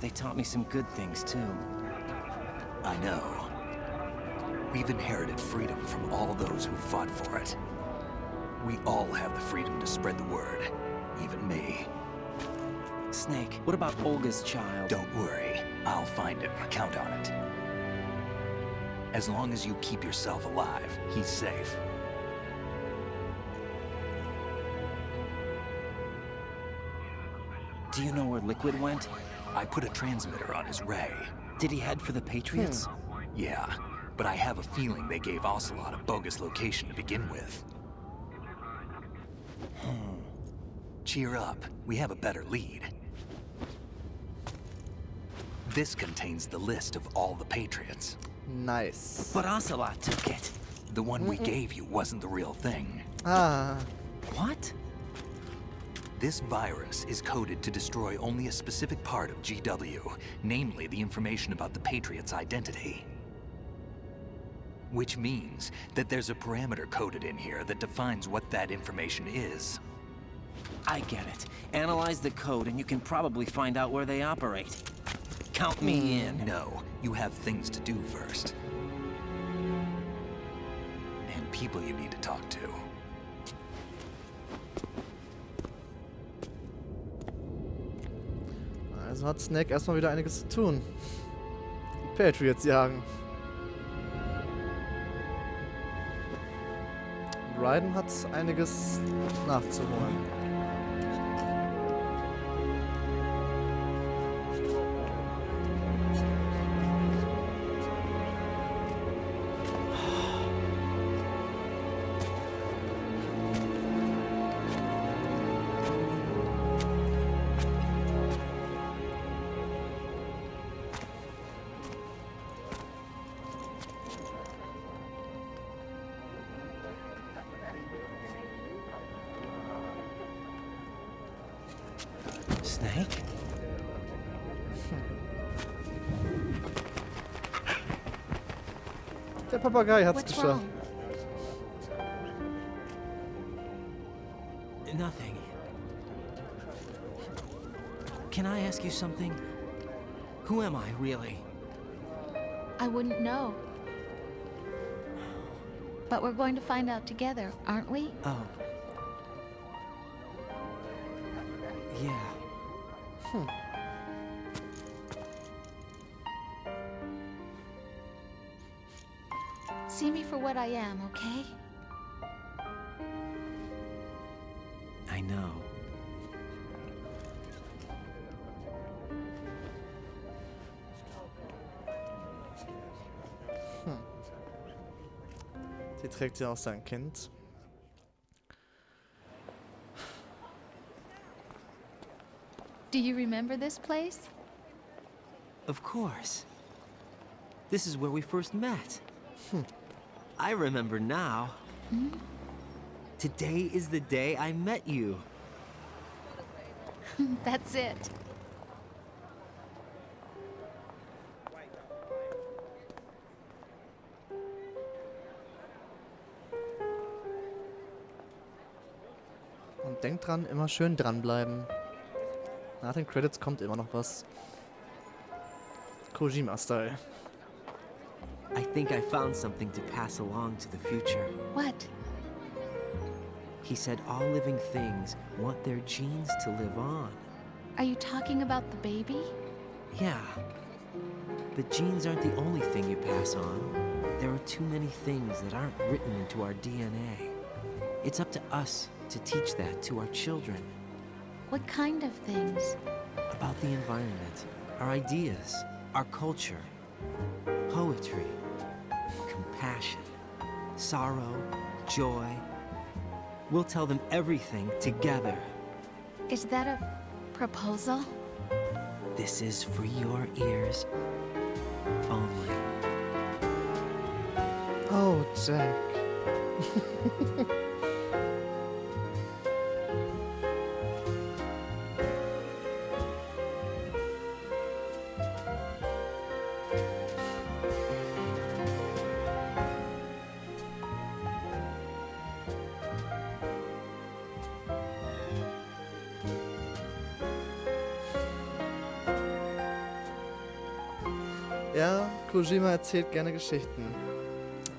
Speaker 2: They taught me some good things, too.
Speaker 13: I know. We've inherited freedom from all those who fought for it. We all have the freedom to spread the word, even me.
Speaker 2: Snake, what about Olga's child?
Speaker 13: Don't worry, I'll find him, count on it. As long as you keep yourself alive, he's safe.
Speaker 2: Do you know where Liquid went?
Speaker 13: I put a transmitter on his ray.
Speaker 2: Did he head for the Patriots?
Speaker 13: Yeah, but I have a feeling they gave Ocelot a bogus location to begin with. Cheer up, we have a better lead. This contains the list of all the Patriots.
Speaker 1: Nice.
Speaker 2: But Ocelot took it.
Speaker 13: The one we gave you wasn't the real thing.
Speaker 1: Ah.
Speaker 2: What?
Speaker 13: This virus is coded to destroy only a specific part of GW, namely the information about the Patriots' identity. Which means that there's a parameter coded in here that defines what that information is.
Speaker 2: I get it. Analyze the code and you can probably find out where they operate. Count me in.
Speaker 13: No, you have things to do first. And people you need to talk to.
Speaker 1: Also hat Snake erstmal wieder einiges zu tun. Die Patriots jagen. Und Raiden hat einiges nachzuholen.
Speaker 2: Snake?
Speaker 1: Der Papagei hat's
Speaker 9: What's
Speaker 1: geschafft.
Speaker 9: wrong?
Speaker 2: Nothing. Can I ask you something? Who am I, really?
Speaker 9: I wouldn't know. But we're going to find out together, aren't we?
Speaker 2: Oh. Yeah.
Speaker 9: See me for what I am, okay?
Speaker 2: I know.
Speaker 1: Sie trägt ja auch sein Kind.
Speaker 9: Do you remember this place?
Speaker 2: Of course. This is where we first met. I remember now. Today is the day I met you.
Speaker 9: That's it.
Speaker 1: Und denkt dran, immer schön dranbleiben. Nach den Credits kommt immer noch was. Kojima-Style.
Speaker 14: I think I found something to pass along to the future.
Speaker 9: What?
Speaker 14: He said all living things want their genes to live on.
Speaker 9: Are you talking about the baby?
Speaker 14: Yeah. The genes aren't the only thing you pass on. There are too many things that aren't written into our DNA. It's up to us to teach that to our children.
Speaker 9: What kind of things?
Speaker 14: About the environment, our ideas, our culture, poetry, compassion, sorrow, joy. We'll tell them everything together.
Speaker 9: Is that a proposal?
Speaker 14: This is for your ears only.
Speaker 1: Oh, Jack. Ja, Kojima erzählt gerne Geschichten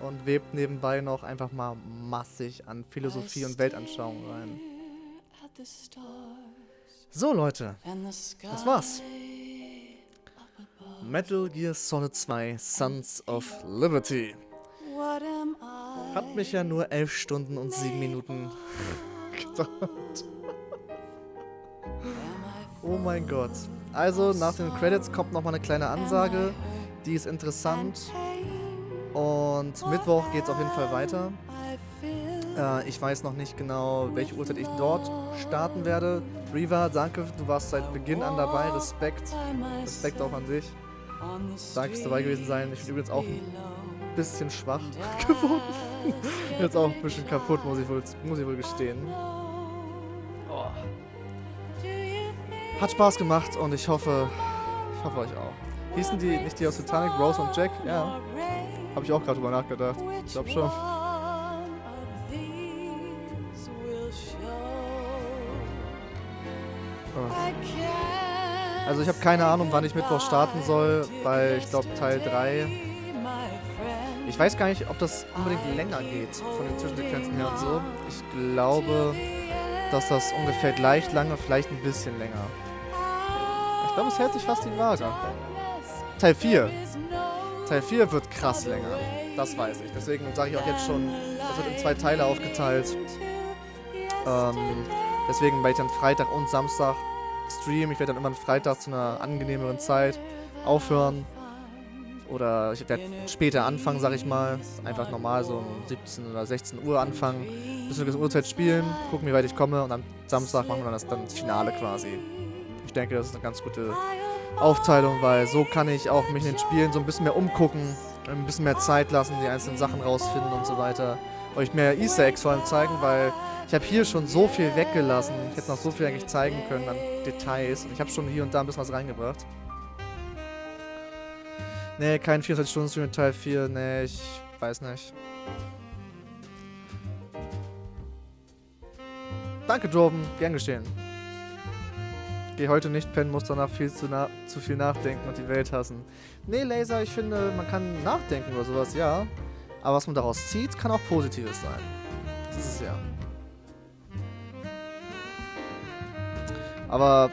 Speaker 1: und webt nebenbei noch einfach mal massig an Philosophie und Weltanschauung rein. So Leute, das war's. Metal Gear Solid 2 Sons of Liberty. Hat mich ja nur 11 Stunden und 7 Minuten gedauert. Oh mein Gott. Also nach den Credits kommt nochmal eine kleine Ansage. Die ist interessant. Und Mittwoch geht es auf jeden Fall weiter. Ich weiß noch nicht genau, welche Uhrzeit ich dort starten werde. Riva, danke, du warst seit Beginn an dabei. Respekt. Respekt auch an dich. Danke fürs dabei gewesen sein. Ich bin übrigens auch ein bisschen schwach geworden. Jetzt auch ein bisschen kaputt, muss ich wohl gestehen. Oh. Hat Spaß gemacht und ich hoffe euch auch. Hießen die nicht die aus Titanic, Rose und Jack? Ja. Habe ich auch gerade drüber nachgedacht. Ich glaube schon. Oh. Also ich habe keine Ahnung, wann ich Mittwoch starten soll, weil ich glaube Teil 3... Ich weiß gar nicht, ob das unbedingt länger geht, von den Zwischensequenzen her und so. Ich glaube, dass das ungefähr gleich lange, vielleicht ein bisschen länger. Ich glaube, es hält sich fast die Waage. Teil 4. Teil 4 wird krass länger. Das weiß ich. Deswegen sage ich auch jetzt schon, es wird in 2 Teile aufgeteilt. Deswegen werde ich dann Freitag und Samstag streamen. Ich werde dann immer Freitag zu einer angenehmeren Zeit aufhören. Oder ich werde später anfangen, sag ich mal. Einfach normal so um 17 oder 16 Uhr anfangen. Bis wir eine Uhrzeit spielen, gucken, wie weit ich komme. Und am Samstag machen wir dann das Finale quasi. Ich denke, das ist eine ganz gute Aufteilung, weil so kann ich auch mich in den Spielen so ein bisschen mehr umgucken, ein bisschen mehr Zeit lassen, die einzelnen Sachen rausfinden und so weiter. Euch mehr Easter Eggs vor allem zeigen, weil ich habe hier schon so viel weggelassen. Ich hätte noch so viel eigentlich zeigen können an Details. Und ich habe schon hier und da ein bisschen was reingebracht. Nee, kein 24-Stunden-Stream mit Teil 4. Nee, ich weiß nicht. Danke, Jordan. Gern geschehen. Geh heute nicht pennen, muss danach zu viel nachdenken und die Welt hassen. Nee, Laser, ich finde, man kann nachdenken oder sowas, ja. Aber was man daraus zieht, kann auch Positives sein. Das ist es ja. Aber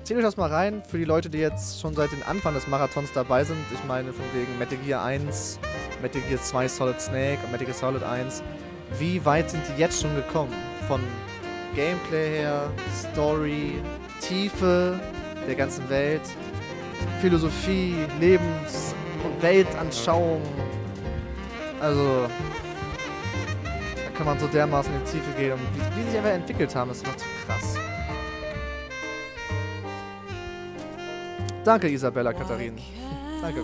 Speaker 1: zählt euch das mal rein, für die Leute, die jetzt schon seit dem Anfang des Marathons dabei sind. Ich meine, von wegen Metal Gear 1, Metal Gear 2 Solid Snake und Metal Gear Solid 1. Wie weit sind die jetzt schon gekommen? Von Gameplay her, Story, Tiefe der ganzen Welt, Philosophie, Lebens- und Weltanschauung. Also, da kann man so dermaßen in die Tiefe gehen. Und wie sie sich aber entwickelt haben, ist noch zu krass. Danke, Isabella Katharin. Danke.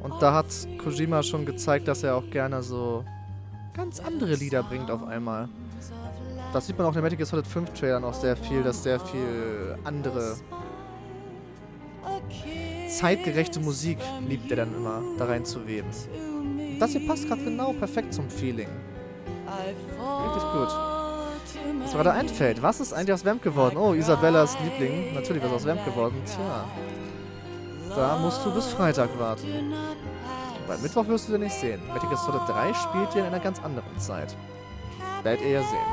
Speaker 1: Und da hat Kojima schon gezeigt, dass er auch gerne so ganz andere Lieder bringt auf einmal. Das sieht man auch in den Metal Gear Solid 5 Trailern auch sehr viel, dass sehr viel andere zeitgerechte Musik liebt er dann immer, da reinzuweben. Das hier passt gerade genau perfekt zum Feeling. Richtig gut. Was mir gerade einfällt, was ist eigentlich aus Vamp geworden? Oh, Isabellas Liebling. Natürlich was aus Vamp geworden. Tja. Da musst du bis Freitag warten. Weil Mittwoch wirst du den nicht sehen. Metal Gear Solid 3 spielt ihr in einer ganz anderen Zeit. Werdet ihr ja sehen.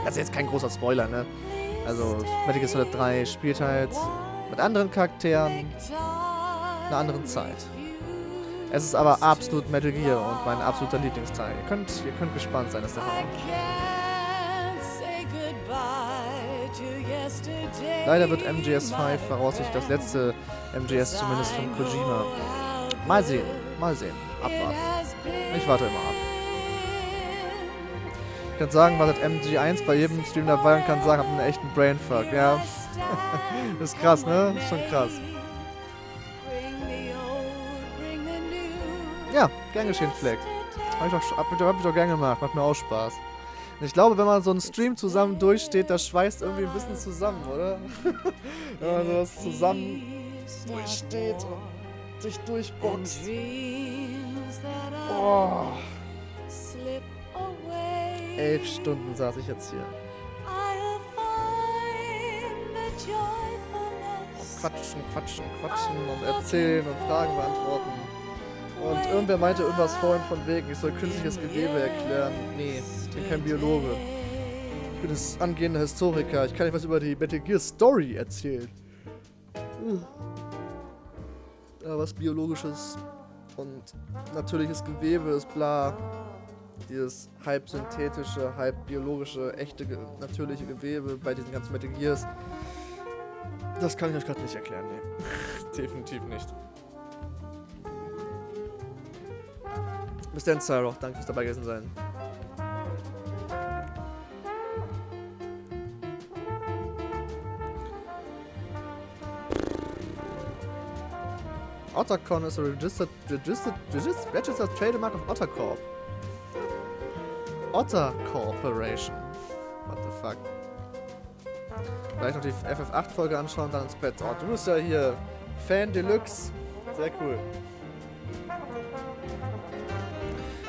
Speaker 1: Das ist jetzt kein großer Spoiler, ne? Also, Metal Gear Solid 3 spielt halt mit anderen Charakteren in einer anderen Zeit. Es ist aber absolut Metal Gear und mein absoluter Lieblingsteil. Ihr könnt gespannt sein, dass der Hammer. Leider wird MGS5 voraussichtlich das letzte MGS zumindest von Kojima. Mal sehen, abwarten. Ich warte immer ab. Ich kann sagen, war das MG1 bei jedem Stream dabei und kann sagen, hab einen echten Brainfuck. Ja, das ist krass, ne? Das ist schon krass. Ja, gern geschehen, Fleck. Hab ich doch gern gemacht, macht mir auch Spaß. Und ich glaube, wenn man so einen Stream zusammen durchsteht, das schweißt irgendwie ein bisschen zusammen, oder? Wenn man sowas zusammen durchsteht und sich durchboxt. Oh. 11 Stunden saß ich jetzt hier. Quatschen und erzählen und Fragen beantworten. Und irgendwer meinte irgendwas vorhin von wegen, ich soll künstliches Gewebe erklären. Nee, ich bin kein Biologe. Ich bin ein angehender Historiker. Ich kann nicht was über die Metal Gear Story erzählen. Ja, was Biologisches und natürliches Gewebe ist bla. Dieses halb synthetische, halb biologische, echte, natürliche Gewebe bei diesen ganzen Metal Gears. Das kann ich euch gerade nicht erklären, nee. Definitiv nicht. Bis dann, Cyroch. Danke fürs dabei gewesen sein. Otacon is a registered trademark of Otacorp. Otter Corporation. What the fuck? Vielleicht noch die FF8-Folge anschauen, dann ins Bett. Oh, du bist ja hier Fan Deluxe. Sehr cool.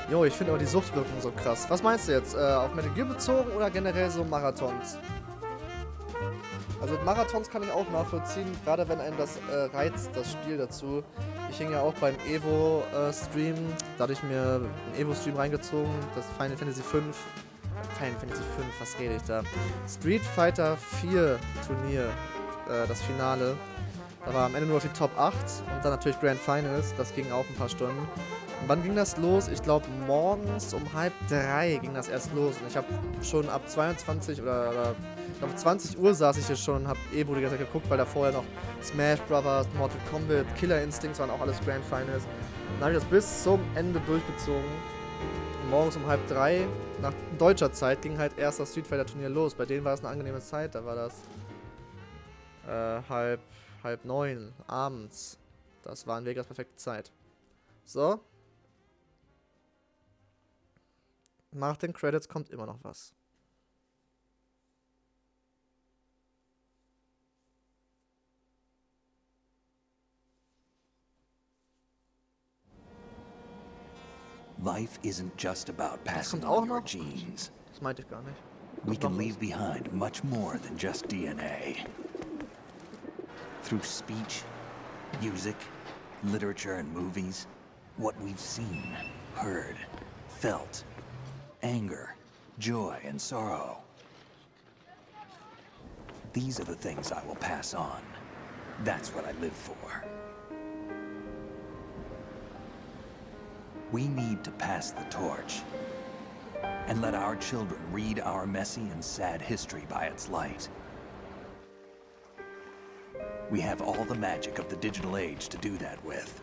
Speaker 1: Jo, ich finde aber die Suchtwirkung so krass. Was meinst du jetzt? Auf Metal Gear bezogen oder generell so Marathons? Also Marathons kann ich auch nachvollziehen, gerade wenn einem das reizt, das Spiel dazu. Ich hing ja auch beim Evo-Stream, da hatte ich mir einen Evo-Stream reingezogen, das Final Fantasy 5, was rede ich da? Street Fighter 4 Turnier, das Finale. Da war am Ende nur noch die Top 8 und dann natürlich Grand Finals, das ging auch ein paar Stunden. Und wann ging das los? Ich glaube morgens um 2:30 ging das erst los und ich habe schon ab 22 oder ich glaube 20 Uhr saß ich hier schon und habe Evo die ganze Zeit geguckt, weil da vorher noch Smash Brothers, Mortal Kombat, Killer Instincts waren auch alles Grand Finals. Und dann habe ich das bis zum Ende durchgezogen. Und morgens um 2:30 nach deutscher Zeit ging halt erst das Street Fighter Turnier los. Bei denen war es eine angenehme Zeit, da war das halb 9 abends. Das war in Vegas perfekte Zeit. So. Nach den Credits kommt immer noch was.
Speaker 13: Life isn't just about passing on your genes.
Speaker 1: Das meinte ich gar nicht.
Speaker 13: We can leave behind much more than just DNA. Through speech, music, literature, and movies, what we've seen, heard, felt, anger, joy, and sorrow. These are the things I will pass on. That's what I live for. We need to pass the torch and let our children read our messy and sad history by its light. We have all the magic of the digital age to do that with.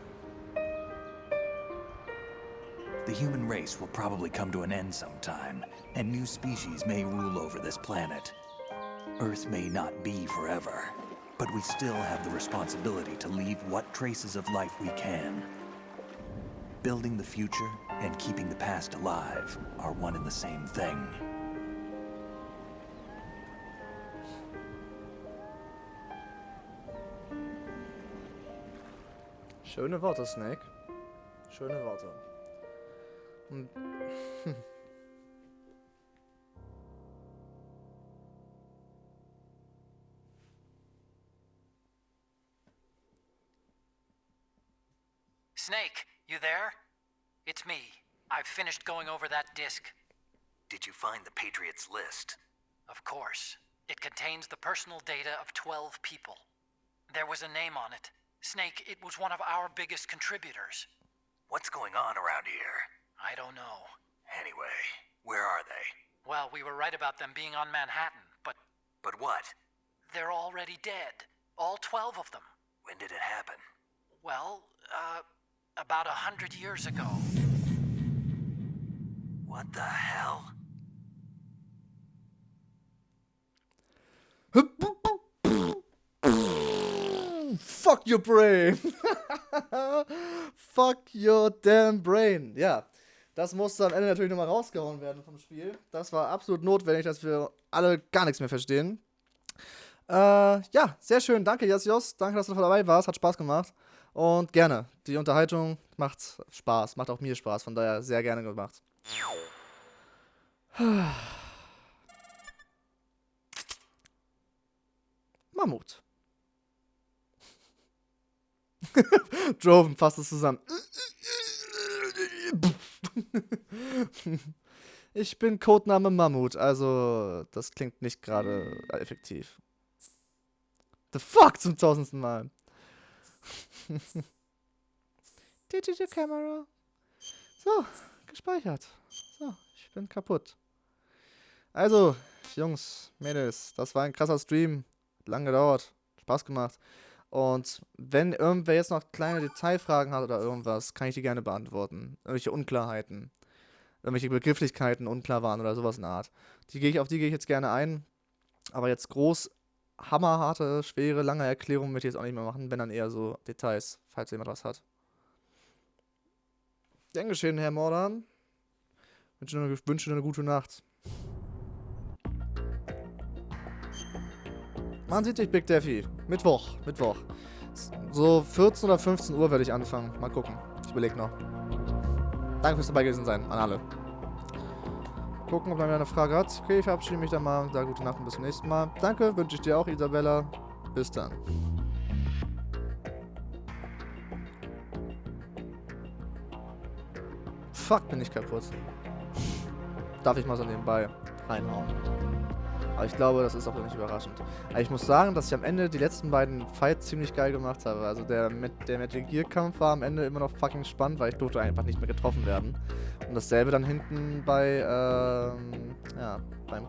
Speaker 13: The human race will probably come to an end sometime, and new species may rule over this planet. Earth may not be forever, But we still have the responsibility to leave what traces of life we can. Building the future and keeping the past alive are one and the same thing.
Speaker 1: Schöne Worte, Snake. Schöne Worte. Und
Speaker 15: Snake, you there? It's me. I've finished going over that disk.
Speaker 13: Did you find the Patriots list?
Speaker 15: Of course. It contains the personal data of 12 people. There was a name on it. Snake, it was one of our biggest contributors.
Speaker 13: What's going on around here?
Speaker 15: I don't know.
Speaker 13: Anyway, where are they?
Speaker 15: Well, we were right about them being on Manhattan, but...
Speaker 13: But what?
Speaker 15: They're already dead. All 12 of them.
Speaker 13: When did it happen?
Speaker 15: Well, about 100 years ago.
Speaker 13: What the hell?
Speaker 1: Fuck your brain. Fuck your damn brain. Ja, das musste am Ende natürlich nochmal rausgehauen werden vom Spiel. Das war absolut notwendig, dass wir alle gar nichts mehr verstehen. Ja, sehr schön. Danke, Jasios. Danke, dass du dabei warst. Hat Spaß gemacht. Und gerne. Die Unterhaltung macht Spaß. Macht auch mir Spaß. Von daher sehr gerne gemacht. Mammut. Droven fasst es zusammen. Ich bin Codename Mammut, also das klingt nicht gerade effektiv. The fuck zum 1000. Mal. Digital Camera. So, gespeichert. So, ich bin kaputt. Also, Jungs, Mädels, das war ein krasser Stream. Lang gedauert. Spaß gemacht. Und wenn irgendwer jetzt noch kleine Detailfragen hat oder irgendwas, kann ich die gerne beantworten. Irgendwelche Unklarheiten. Irgendwelche Begrifflichkeiten unklar waren oder sowas in der Art. Auf die gehe ich jetzt gerne ein. Aber jetzt groß, hammerharte, schwere, lange Erklärungen möchte ich jetzt auch nicht mehr machen, wenn dann eher so Details, falls jemand was hat. Gern geschehen, Herr Mordan. Wünsche dir eine gute Nacht. Man sieht sich, Big Daffy. Mittwoch. So 14 oder 15 Uhr werde ich anfangen. Mal gucken. Ich überlege noch. Danke fürs dabei gewesen sein. An alle. Gucken, ob man wieder eine Frage hat. Okay, ich verabschiede mich dann mal und sage gute Nacht und bis zum nächsten Mal. Danke, wünsche ich dir auch, Isabella. Bis dann. Fuck, bin ich kaputt. Darf ich mal so nebenbei reinhauen. Aber ich glaube, das ist auch nicht überraschend. Aber ich muss sagen, dass ich am Ende die letzten beiden Fights ziemlich geil gemacht habe. Also der Metal Gear Kampf war am Ende immer noch fucking spannend, weil ich durfte einfach nicht mehr getroffen werden. Und dasselbe dann hinten beim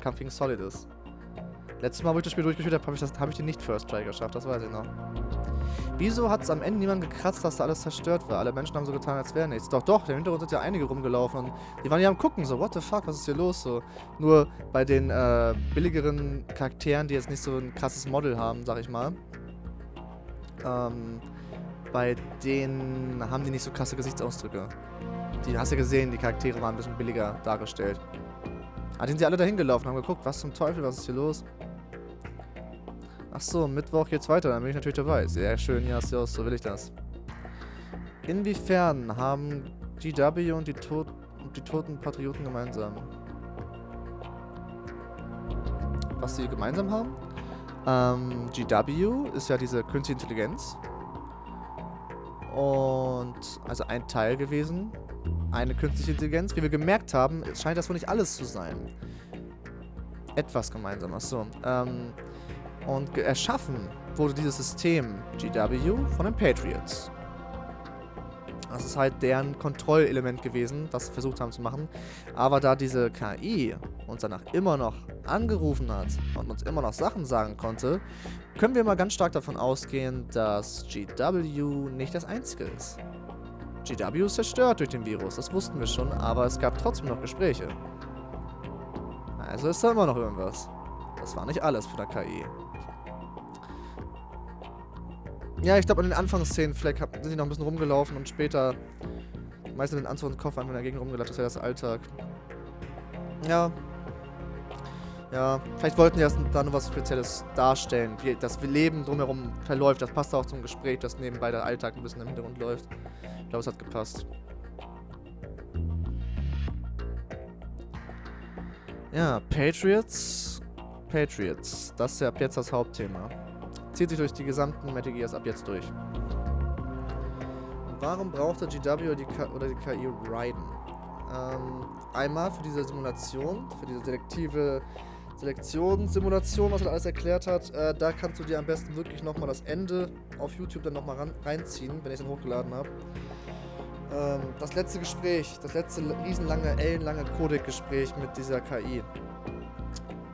Speaker 1: Kampf gegen Solidus. Letztes Mal, wo ich das Spiel durchgespielt habe, habe ich den nicht First Try geschafft, das weiß ich noch. Wieso hat es am Ende niemand gekratzt, dass da alles zerstört war? Alle Menschen haben so getan, als wäre nichts. Doch, im Hintergrund sind ja einige rumgelaufen und die waren ja am gucken, so, what the fuck, was ist hier los? So, nur bei den billigeren Charakteren, die jetzt nicht so ein krasses Model haben, sag ich mal, bei denen haben die nicht so krasse Gesichtsausdrücke. Die hast du ja gesehen, die Charaktere waren ein bisschen billiger dargestellt. Aber die sind ja alle dahin gelaufen, haben geguckt, was zum Teufel, was ist hier los? Achso, Mittwoch geht's weiter, dann bin ich natürlich dabei. Sehr schön, ja, so will ich das. Inwiefern haben GW und die toten Patrioten gemeinsam? Was sie gemeinsam haben? GW ist ja diese künstliche Intelligenz. Und, also ein Teil gewesen. Eine künstliche Intelligenz. Wie wir gemerkt haben, scheint das wohl nicht alles zu sein. Etwas gemeinsam, achso. Und erschaffen wurde dieses System GW von den Patriots. Das ist halt deren Kontrollelement gewesen, das sie versucht haben zu machen. Aber da diese KI uns danach immer noch angerufen hat und uns immer noch Sachen sagen konnte, können wir mal ganz stark davon ausgehen, dass GW nicht das Einzige ist. GW ist zerstört durch den Virus, das wussten wir schon, aber es gab trotzdem noch Gespräche. Also ist da immer noch irgendwas. Das war nicht alles für die KI. Ja, ich glaube, an den Anfangsszenen vielleicht sind die noch ein bisschen rumgelaufen und später meistens mit Anzug und Koffer einfach in der Gegend rumgelacht. Das wäre das Alltag. Ja. Ja, vielleicht wollten die da nur was Spezielles darstellen, wie das Leben drumherum verläuft. Das passt auch zum Gespräch, dass nebenbei der Alltag ein bisschen im Hintergrund läuft. Ich glaube, es hat gepasst. Ja, Patriots. Patriots. Das ist ja ab jetzt das Hauptthema. Zieht sich durch die gesamten Metal Gears ab jetzt durch. Warum braucht der GW oder die KI Raiden? Einmal für diese Simulation, für diese Selektionssimulation, was er alles erklärt hat. Da kannst du dir am besten wirklich nochmal das Ende auf YouTube dann nochmal reinziehen, wenn ich es dann hochgeladen habe. Das letzte Gespräch, das letzte riesenlange, ellenlange Codec-Gespräch mit dieser KI.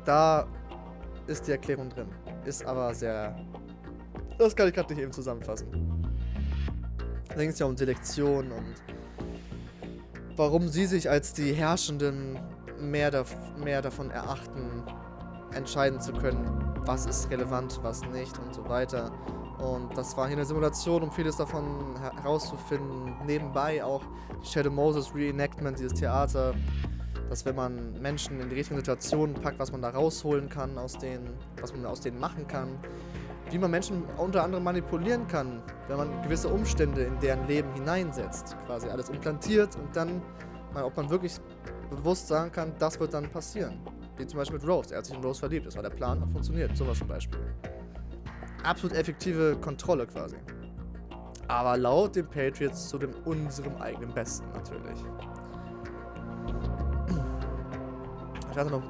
Speaker 1: Da ist die Erklärung drin. Ist aber sehr... Das kann ich gerade nicht eben zusammenfassen. Da ging es ja um Selektion und warum sie sich als die Herrschenden mehr davon erachten, entscheiden zu können, was ist relevant, was nicht und so weiter. Und das war hier eine Simulation, um vieles davon herauszufinden. Nebenbei auch die Shadow Moses Reenactment, dieses Theater, dass wenn man Menschen in die richtigen Situationen packt, was man da rausholen kann aus denen, was man aus denen machen kann. Wie man Menschen unter anderem manipulieren kann, wenn man gewisse Umstände in deren Leben hineinsetzt. Quasi alles implantiert und dann, ob man wirklich bewusst sagen kann, das wird dann passieren. Wie zum Beispiel mit Rose. Er hat sich in Rose verliebt. Das war der Plan, hat funktioniert. Sowas zum Beispiel. Absolut effektive Kontrolle quasi. Aber laut den Patriots zu unserem eigenen Besten natürlich. Ich hatte noch,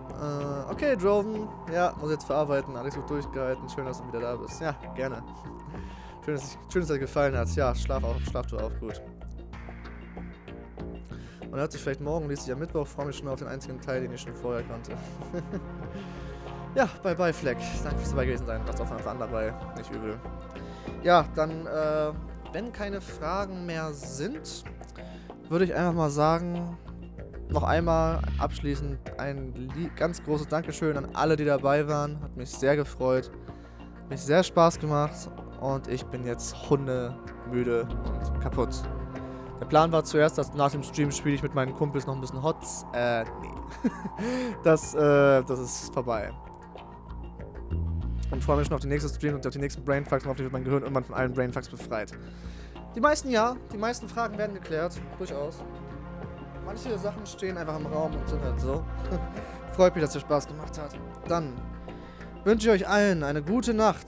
Speaker 1: okay, Droven. Ja, muss jetzt verarbeiten. Alles gut durchgehalten. Schön, dass du wieder da bist. Ja, gerne. Schön, dass es dir gefallen hat. Ja, schlaf du auch gut. Man hört sich vielleicht morgen, liest sich am Mittwoch. Freue mich schon auf den einzigen Teil, den ich schon vorher kannte. Ja, bye Fleck. Danke fürs dabei gewesen sein. Warst auf Anfang an dabei. Nicht übel. Ja, dann, wenn keine Fragen mehr sind, würde ich einfach mal sagen, noch einmal abschließend ein ganz großes Dankeschön an alle, die dabei waren. Hat mich sehr gefreut. Hat mich sehr Spaß gemacht. Und ich bin jetzt hundemüde und kaputt. Der Plan war zuerst, dass nach dem Stream spiele ich mit meinen Kumpels noch ein bisschen Hots. Nee. Das ist vorbei. Und freue mich schon auf den nächsten Stream und auf die nächsten Brainfucks und hoffentlich wird mein Gehirn irgendwann von allen Brainfucks befreit. Die meisten ja, die meisten Fragen werden geklärt, durchaus. Manche Sachen stehen einfach im Raum und sind halt so. Freut mich, dass ihr Spaß gemacht hat. Dann wünsche ich euch allen eine gute Nacht.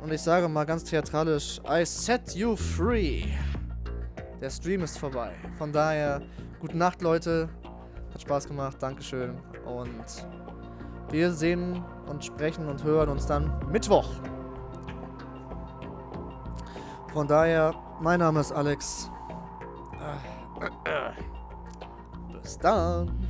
Speaker 1: Und ich sage mal ganz theatralisch, I set you free. Der Stream ist vorbei. Von daher, gute Nacht, Leute. Hat Spaß gemacht, Dankeschön. Und wir sehen und sprechen und hören uns dann Mittwoch. Von daher, mein Name ist Alex. Bis dann.